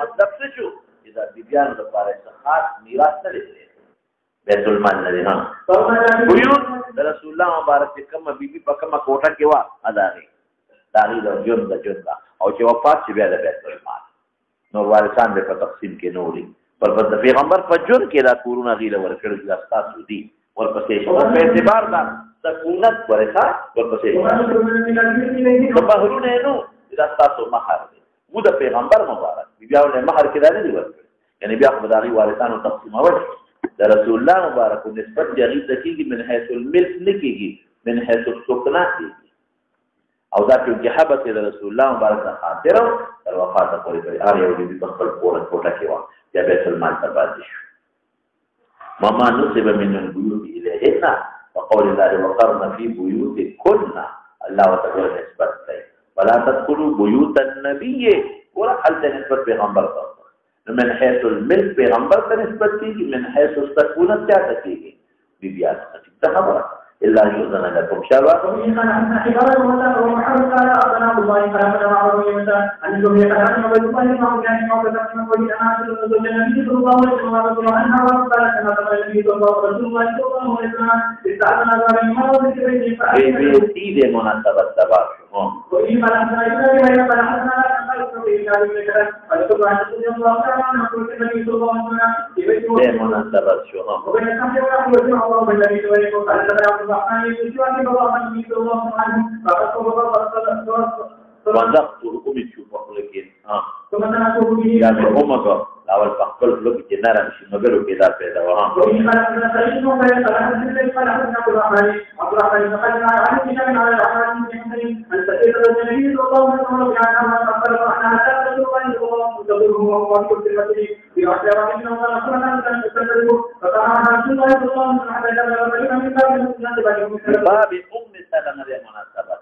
مطلب سے شو اذا بیبیان دا پارا خاص میراث نہ لیتے بیت المال نه ها بیوت رسول الله مبارک کوم بیبي په کومه کوټه کې وا اداري داري د جون او چې وفات شي بیا د بیت المال نور وارثان به په تقسیم کې نوري پر د پیغمبر په جون کې دا کورونه غیله ورکړل چې تاسو دي ورپسې په اعتبار دا سکونت ورثه ورپسې په بهرونه نو دا تاسو مہر دي مو د پیغمبر مبارک بیا له مہر کې دا نه ورکړي یعنی بیا په داري وارثانو تقسیم ورکړي رسول الله مبارک نسبت جری تکیږي من حيث الملك نکیږي من حيث السكنه او دا چې حبت رسول الله مبارک خاطر تر وفات پورې پرې اړ یو دې په خپل کوټه کې و یا بیت المال ته پاتې شو مما نسب من البيوت اليهن وقول الله وقرن في بيوتكن الله تعالی نسبت کوي ولا تدخلوا بيوت النبي ولا حل نسبت پیغمبر ته من حيث الملك پیغمبر ته نسبت کیږي من حيث السكونه چاته کیږي بیا څه خبره الا يؤذن لكم شابا سیدھے مناسبت دبا مناسبت شو وضغط حکم چوب لیکن یا به همغه اول فقل لوګ چې نرم شي مګر کې دا پیدا وها باب ام سلمہ دې مناسبت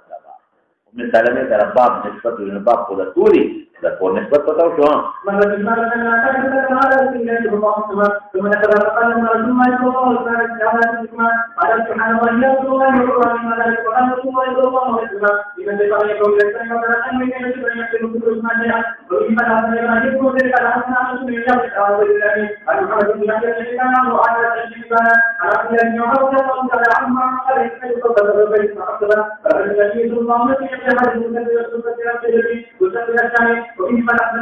من سلمہ در باب نسبت للباب کو دوري دا کو نسبت پتاو شو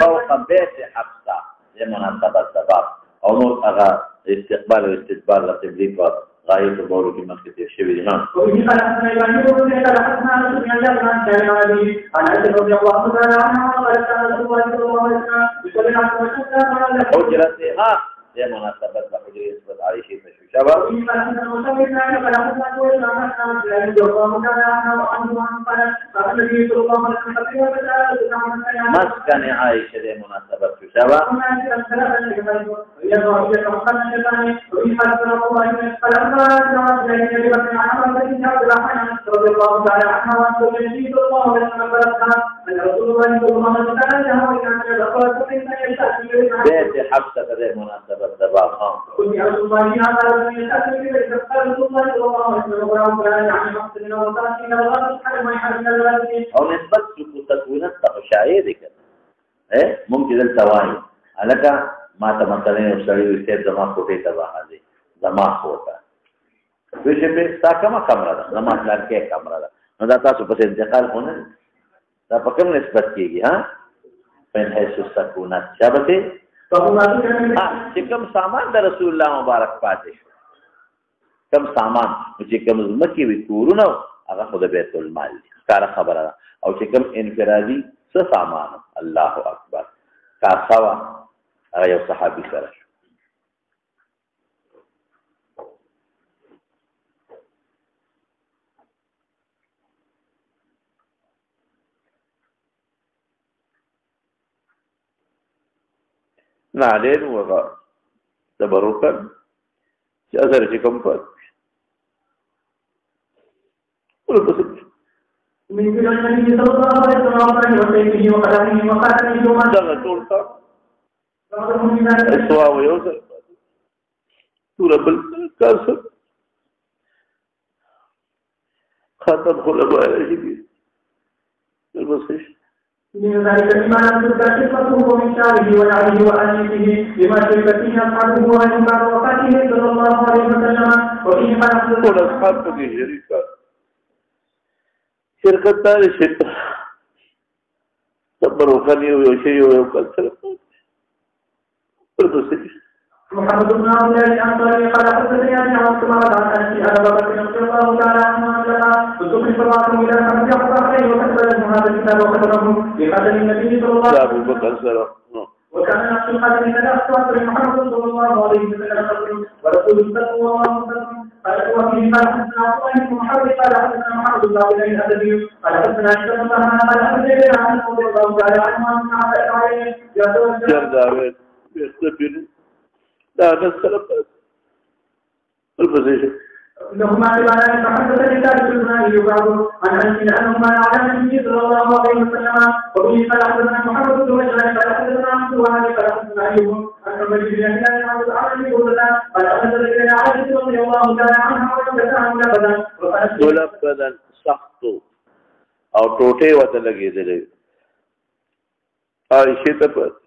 فوق بيت حفصة زي مناسبة السباب او نور اغا استقبال واستدبار لتبليغ غاية بولو كما كتير شبه ها وبه قال حدثنا ابراهيم بن موسى قال حدثنا انس بن عياض عن شارع ابي عن عائشه رضي الله تعالى عنها قال كان رسول الله صلى الله عليه وسلم يصلي العصر والعشاء حجرتها هي مناسبة حجرة نسبة عائشة شباب وبه قال حدثنا موسى بن عياض قال حدثنا سويد عن عائشه رضي الله تعالى عنها وعنه قال قال النبي صلى الله عليه وسلم مسكن عائشة هي مناسبة شباب رضي الله تعالى عنها وعن النبي صلى الله عليه وسلم أن رسول الله صلى الله عليه وسلم كان يقول بيت حفصة هذه مناسبة شباب ها قل يا رسول الله هذا الذي يسأل قال رسول الله صلى الله عليه وسلم وقال عن حفص بن وقاص إن الله سبحانه وتعالى أو نسبة تكوينات تخشعية كده إيه ممكن التواني علىك ما تمثلين وشري ويصير دماغ کوٹے تباہ دي دماغ ہوتا ویسے به تا کما کمره ده دماغ لار کې کمره ده نو دا تاسو په انتقال هونه دا په کوم نسبت کېږي ها په حیث سکونت شابته چې کوم سامان د رسول الله مبارک پاتې شو کوم سامان چې کوم مکی وی کورونه هغه خو د بیت المال ښکاره خبره ده او چې کوم انفرادي څه سامان الله اکبر کاسوا هغه یو صحابي سره نعلين وغار تبركا جاء ذلك كم فات ولا بسيط من كل النبي صلى الله عليه وسلم وسيفه وقدمه وقاتله وما دغه ټول تا اسوا ويوسف سوره بل کاسب خاتم خلفاء الراشدين البصير من ذلك الإيمان بالذات صفته ومن شعره ونعله وأنيته لما شرك فيه أصحابه ومن بعد وفاته صلى الله عليه وسلم وفيه ما يحصل كل أصحاب في شركة تاري شركة صبر وخليه ويوشيه ويوكسر محمد بن عبد الله الأنصاري قال حدثني أبي عن سمرة عن أنس أبا بكر رضي الله تعالى عنه أنها وسقي صلاته إلى خمس أخبار وكتب هذا الكتاب وكتبه بقدر النبي صلى الله عليه وسلم وكان نفس القدر من الأخبار محمد صلى الله عليه وسلم ورسول صلى الله عليه وسلم قال وفيه قال حدثنا عبد الله بن محمد قال حدثنا محمد بن عبد الله الأدبي قال حدثنا عيسى بن طهمان قال حدثنا عن رضي الله تعالى عنه أن عليه يستبين لا نسلم البزيشة لهما رواية فحدثني ذلك المالي بعض عن أنس أنهما على النبي صلى الله عليه وسلم وبه قال حدثنا محمد بن مجاهد قال حدثنا عبد الوهاب قال حدثنا أيوب عن عمر بن الله عن عمرو بن قال حدثنا عائشة رضي الله تعالى عنها وحدثنا ملبدا ملبدا سخط أو ټوټه وته لګېدلې عائشة ته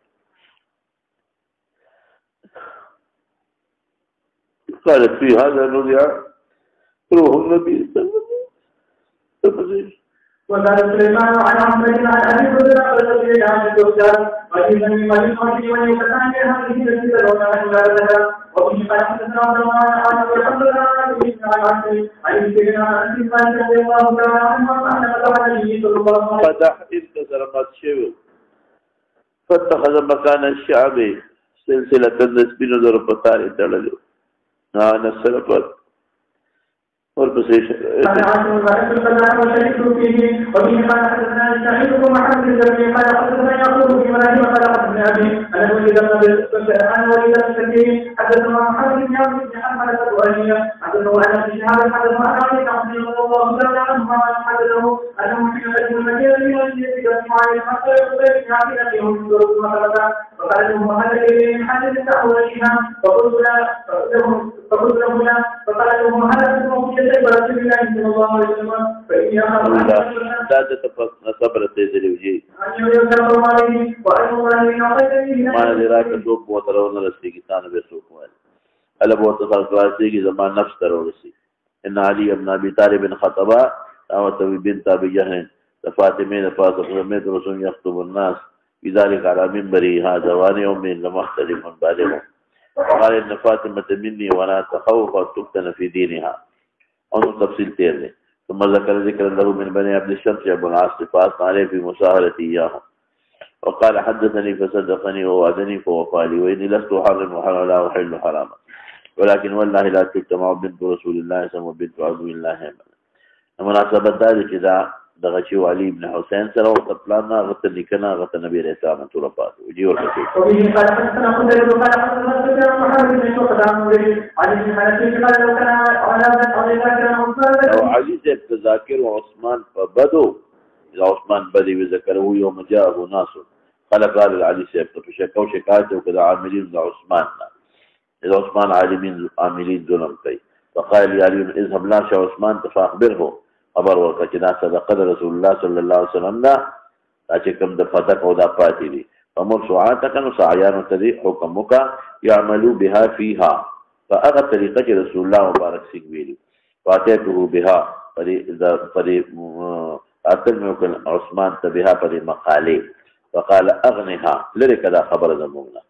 قالت في هذا نضيع روح النبي صلى الله عليه وسلم وقال سليمان عن عمرو بن ابي هريره رضي الله عنه قال وإذا من مالك وفي ويكتان هذه التي تدعون أجلالها وفي قال حدثنا عبد الله عن الحمد لله بن عاصم عن سيدنا أنس رضي الله تعالى عنه أن فتح النبي صلى الله عليه وسلم فتح انتصر ماتشيو فاتخذ مكان الشعب سلسلة النسب نظر بطار تلالو نسلفت والبسيش قال عاصم وعيسى الفلاح وشريك فيه وفيه قال حدثنا سعيد بن محمد الزكي قال حدثنا يعقوب بن ابراهيم قال حدثنا ابي انا ولد الكثير حدثنا محمد بن عبد بن حنبل الوهميه حدثنا انا بن شهاب حدثنا انا بن عبد الله تعالى عنهما حدثه انه في غزوه المدينه من المسجد معاويه حتى يقول بن عبد الله يذكر مثلا وقال له هذا من حدث تحولها فقلت له فقال له هذا برسول الله صلى الله عليه وسلم فإني أخاف صبر تيزلوجي ما ندراك دوب وترون رسيكي تانا بسوق مال ألا بوتصال كلاسيكي زمان نفس ترورسي إن علي بن أبي طالب خطبا دعوة بنت أبي جهل فاطمة فاطمة رسول يخطب الناس بذلك على منبري هذا وان يوم لما اختلف بالغ وقال إن فاطمة مني ولا تخوف أن تفتن في دينها. انظر تفصيل تيرني. ثم ذكر له من بني عبد الشمس أبو العاص فأثنى عليه في مساهلتي إياهم. وقال حدثني فصدقني ووعدني فوفى لي وإني لست أحرم ولا أحل حراما ولكن والله لا تجتمع بنت رسول الله صلى الله عليه وسلم وبنت عدو الله أبدا. مناسبة ذلك إذا دغشي علي بن حسين سره وتطلعنا غت نكنا غت النبي عليه السلام ترفات وجي وركتي. وبه قال حدثنا قتيبة قال حدثنا محمد بن شوقة عن علي بن حنفي قال لو كان علي زيد تذاكر وعثمان فبدوا إذا عثمان بدي وذكره يوم جاءه ناس قال العلي سيد فشكوا شكايته وكذا عاملين لعثمان إذا عثمان عاملين ظلم كي فقال لي علي اذهب لا عثمان فأخبره خبر ورکړه چې دا صدقه د رسول الله صلی الله علیه وسلم دا چې کوم د فتح او دا پاتې دي فمر سعاتک نو سعیانو ته دي حکم وکا يعملوا بها فيها فاغه طریقه چې رسول الله مبارک سیګ ویلي فاتته بها پرې اصل مې وکړ عثمان ته بها پرې مقاله فقال اغنها لري کدا خبر زموږه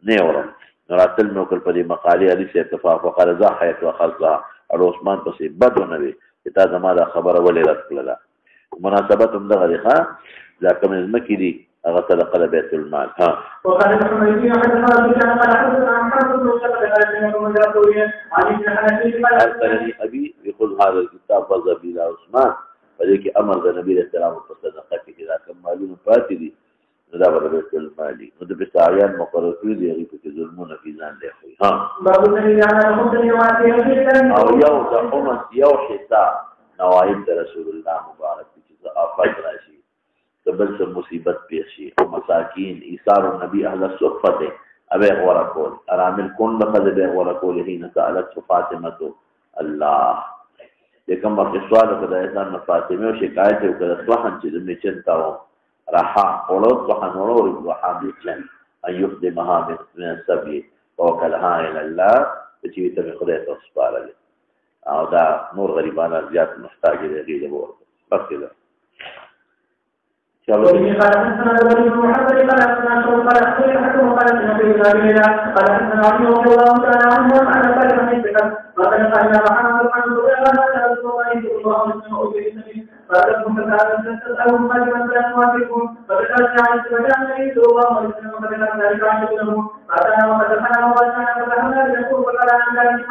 نه ورم نو اصل مې وکړ پرې مقاله علي سے اتفاق وقال ضحيت وخلصها او عثمان پسې بدو نه وي تا زما دا خبره ولې رد کړله مناسبت هم دغه دی ښه دا کوم ځمکې دي هغه صدقه د بیت المال ها وقال محمد بن قال حدثنا محمد بن حدثني ابي يقول هذا الكتاب فضل الى عثمان فذلك امر النبي صلى الله عليه وسلم بالصدقه كذا كم معلوم فاتي دي دا ور بیت المال نو د بسایان مقرر کړی دی هغه په ظلمونه کې ځان دی ها باب النبي عليه الصلاه او یو د قوم یو حصہ نوایب رسول الله مبارک چې افات راشي قبل سے مصیبت پیش شي او مساکین ایثار النبی اهل الصفه ابي ورقول ارامل كون بخذ به ورقول حين سالت فاطمه الله دغه وخت سوال کړه انسان فاطمه او شکایت وکړه سوحن چې دې چنتاو راحا اولاد وحنور وحابيتن ان يخدمها من السبي ووكلها الى الله چې ته خدای ته سپارل او دا نور غریبانه زیات محتاج دي غیله وو بس كده قال حدثنا ابن محمد قال حدثنا شعبة قال حدثنا قال النبي صلى الله عليه وسلم قال حدثنا علي رضي الله تعالى عنه عن ذلك من ذكر قال قال محمد بن عبد الله رسول الله صلى الله عليه وسلم قال لكم تسألون ما لمن أمواتكم فذكرت عن سبحان النبي صلى الله عليه وسلم فذكرت ذلك عن ابنه قال وفتحنا وفتحنا فتحنا لنقول وقال عن ذلك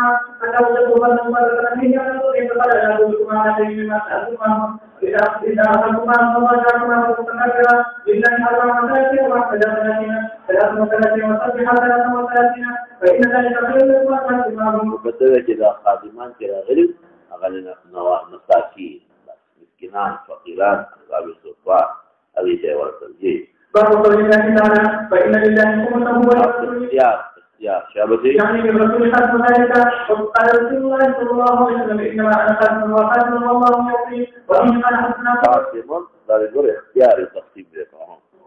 أنه تقول فذكرت فيه أن تقول فقال لا تقول ما عليه مما سألتم إذا أخذتم الله تعالى وتذكر لله حرم مساكين واحتجابنا 33 وسبح 33 فإن ذلك خير لكم وأنتم وكذلك إذا خادمان كلا غريب أغلنا مساكين مسكينان فقيران أصحاب الصفاء هذه شيء ورسل باب قول الله تعالى فإن لله خمسه ولرسوله يا شابتي يعني بالرسول خاتم ذلك وقال رسول الله صلى الله عليه وسلم إنما أنا خاتم وخاتم والله يعطي وإن قال حسنا قاسم لا يقول اختياري تقسيم ذلك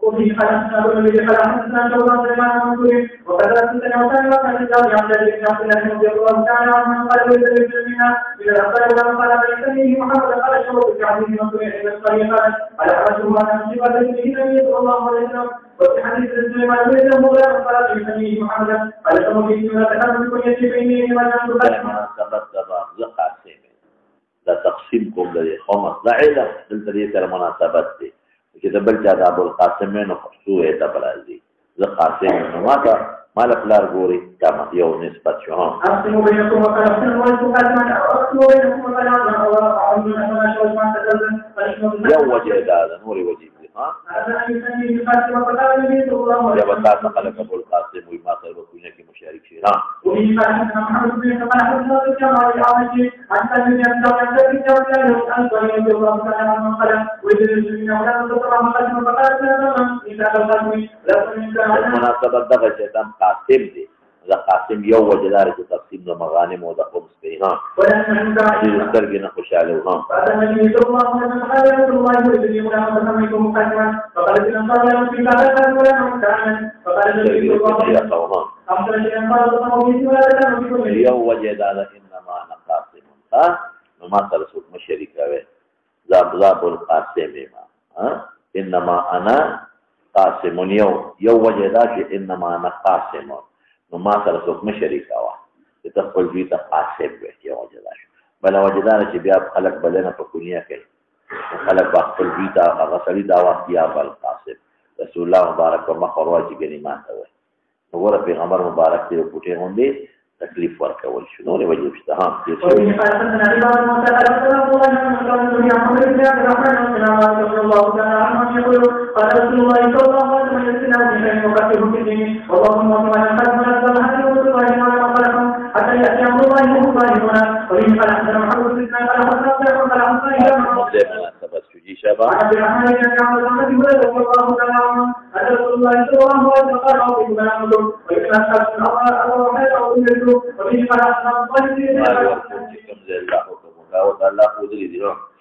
وفي حدثنا ابن ابي قال حدثنا شعبة سليمان بن مسلم وقال حدثنا وكان وكان الجابر عن ذلك بن عبد الله رضي الله تعالى عنه قال ليس للمسلمين الى الاخبار ولما قال فيسميه محمد قال شعبة بن عبد الله مسلم الى الطريقه قال حدثه عن صفه النبي صلى الله عليه وسلم وفي حديث سليمان بن مسلم قال فيسميه محمد قال ثم في سنه تكلم بكل يشفيني لما كان لما ثبت زقع سيمين لا تقسيمكم للخمس لا علم للطريقه المناسبات دي چې د بل چا د ابو القاسم نو خصوصه ته برازي زه قاسم نو ما له پلار ګوري کما یو نسبت شو ها اقسم بينكم وقال اقسم بينكم اقسم بينكم وقال الله یو وجه دا نور وجه ها یا وتا خلق ابو القاسم وي ما سره کوینه کې مشارک شي ها وفي حدثنا محمد بن سلمان حدثنا كما العامشي عن سلم بن عبد الله بن جابر عن طريق الله تعالى عنه قال وجد المسلمين ولا تطلع مقدم فقال لنا إذا القاسم لا من مناسبت دغه چې دم قاسم دي دا قاسم یو وجدار چې تقسیم د مغانم او د خمس کوي ها چې سترګې نه خوشاله و ها بعد النبي صلى الله عليه وسلم قال رسول الله الذي يمنعكم مقدما فقال إن صلى في بعد ولا مكان فقال النبي صلى الله عليه وسلم أفضل شيء قال یو وجدار انما انا قاسم ها نو ما سره څوک مشرک راوي ذاب القاسم ما ها انما انا قاسم یو وجدا چې انما انا قاسم نو ما سره څوک مشري کاوه چې ته خپل دوی ته قاسب وې یو وجه دا شو بله وجه دا چې بیا خلک بلنه په کونیه کوي خلک به خپل دوی ته هغه سړي دا وخت یا بل قاسب رسول الله مبارک په مخ ورواچي ګنې ماته وایي نو ګوره پیغمبر مبارک ته یو پوټې غوندې تکلیف ورکول شو نورې وجې شته ها حتى يأتي أمر الله وهم ظالمون وبه قال حدثنا محمد بن إسماعيل قال حدثنا قال عن عبد الرحمن بن عمرو بن أبي هريرة رضي الله تعالى عنه أن رسول الله صلى الله عليه وسلم قال أعطيكم أنامكم وإن أصحاب الله أو أمرتم وبه قال حدثنا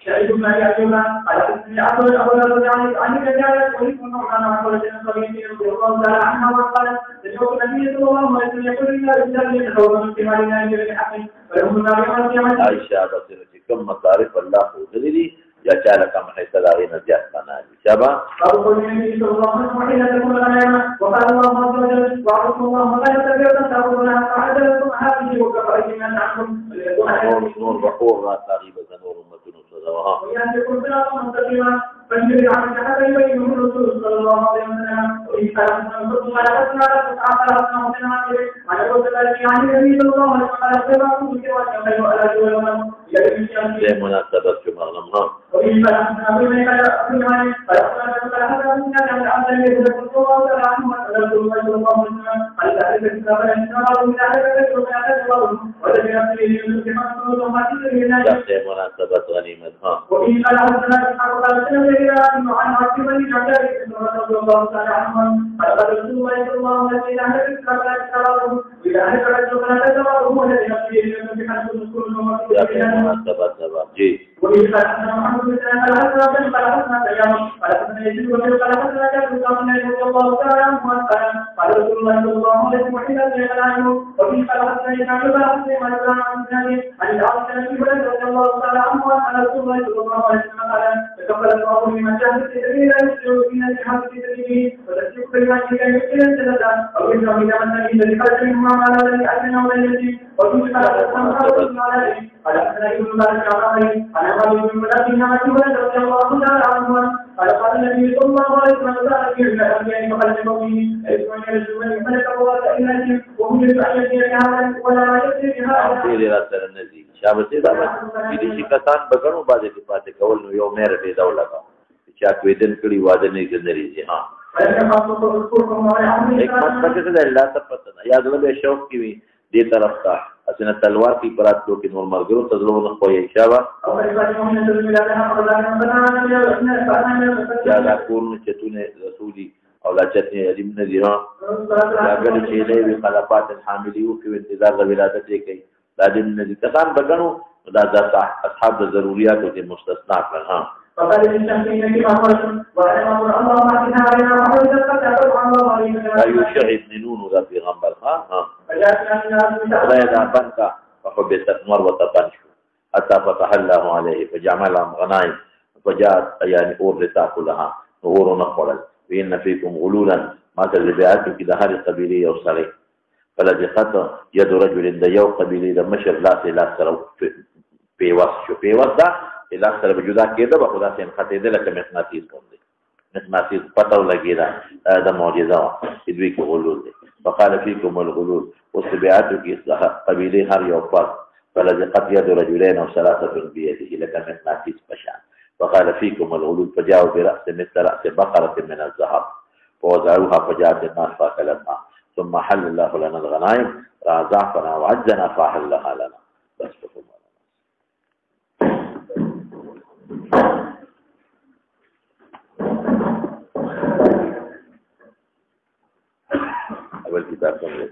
شهد ما يأتينا على اسم عبد الله عن كذلك ويكون عن عقل الصغير رضي الله تعالى عنها وقال سمعت النبي صلى الله عليه وسلم يقول إلا رجال يتخوف من ثمارنا من الحق فلهم النار يوم القيامة. عائشة بصيرة كم مصارف الله وذلي يا چاله کم حصہ داغی نزیات بنا دی شابا قال النبي صلى الله عليه وسلم حين تكون الغنائم وقال الله عز وجل وعظكم الله لا يتبعون تأخذونها فعدلكم هذه وكفرت من عنكم نور بخور لا تغيب نور أمة صدوها ويأتيكم صراطا مستقيما فانجري عن حتى يبين الرسول صلى الله عليه وسلم وإن خلقنا الرسل على حسنا على حسنا وسنا على رسول الله عن النبي صلى الله عليه وسلم على صراط مستقيم وعلى آله وسلم ده مناسبة في مغنمها وإن خلقنا بما يكون فلقنا فلقنا من أجل عبد الله صلى الله عليه وسلم على رسول الله صلى الله عليه وسلم على ذلك الكتاب الإسلام من أهل البيت ومن أهل الأرض والذين في يوسف محمود وما تدري من ده مناسبة غنيمتها وإن خلقنا إسحاق قال سنة عن عاصم بن جعفر رضي الله تعالى عنهم قال رسول الله صلى الله عليه وسلم إلى أهل الكتاب لا تتبعهم وإلى أهل الرجل فلا تتبعهم والذين في يوسف محمود وما تدري من مناسبة سبب جي وإن خلقنا محمد بن سلام خلقنا تيام خلقنا يزيد وخلقنا جابر رضي الله تعالى عنه قال رسول الله صلى الله عليه وسلم حين عنه وإن خلقنا يجعل بأسه ما يبان عن ذلك عن العاصم بن رضي الله تعالى عنه قال رسول الله صلى الله عليه وسلم قال تقبل الله لمن جاهد في سبيل الله يسلم من الجهاد في سبيله وتسلك كلمات لا يمكن أن تدع أو يسلم إلى من الذي خرج منهما على الذي أجنى ولا يجي وإن خلقنا عليه قال أحسن ابن مالك عليه أنا قال من ملاكنا مجهولا رضي الله تعالى عنه قال النبي صلى الله عليه وسلم قال في الأنبياء فقال لقومه اسمعوا إلى الجمل ملك الله إليهم وهم يدعون بها ولا يدري بها تیرې را سره نزي شابه دا دې شي کسان بګنو باندې کې پاتې کول نو یو مېر دې دا ولګا چې کویدن کړي واده نه ګندري دي ها حکمت پکې څه ده الله ته پته نه یاد ولې شوق کی وي دې طرف ته اسنه تلوار کی پراتلو کې نور مرګرو تزلو نه خو یې شابه یا دا کورن چتونه رسولي او لا چتنه علم نه دي ها دا ګل چې له وی خلافات الحاملی او کې انتظار د ولادت یې کوي دا دې نه دي کسان بګنو دا اصحاب د ضرورت او مستثنا کړه ها فقال للشمسين كما قلت وعلم الله ما فيها علينا وحوزت فتعرض عن الله علينا لا يشع ابن نون ذا في غنبر ها لا يدعبن کا فحبست مروة بنشو حتى فتح الله عليه فجعل غنائم فجاءت يعني أور لتأكلها نور نقبل وإن فيكم غلولا ما تلبيعاتك إذا هذه قبيلية وصلي فالذي قطع يد رجل دا يو قبيلية مشر لا سرو في وصف شو في وصف الاخ سره بجدا کېده به خدا سين خطې ده لکه مغناطیس باندې مغناطیس پتو لګی دا د معجزه چې دوی کې غلول دي فقال فيكم الغلول وسبعات کی قبيله هر یو فرد فالذي قد يد رجلين او ثلاثه بيده لکه مغناطیس پشان فقال فيكم الغلول فجاءوا برأس مثل رأس بقرة من الذهب فوضعوها فجاءت الناس فاكلتها ثم حل الله لنا الغنائم رازعنا وعجنا فحلها لنا بس بكم اول کتاب څنګه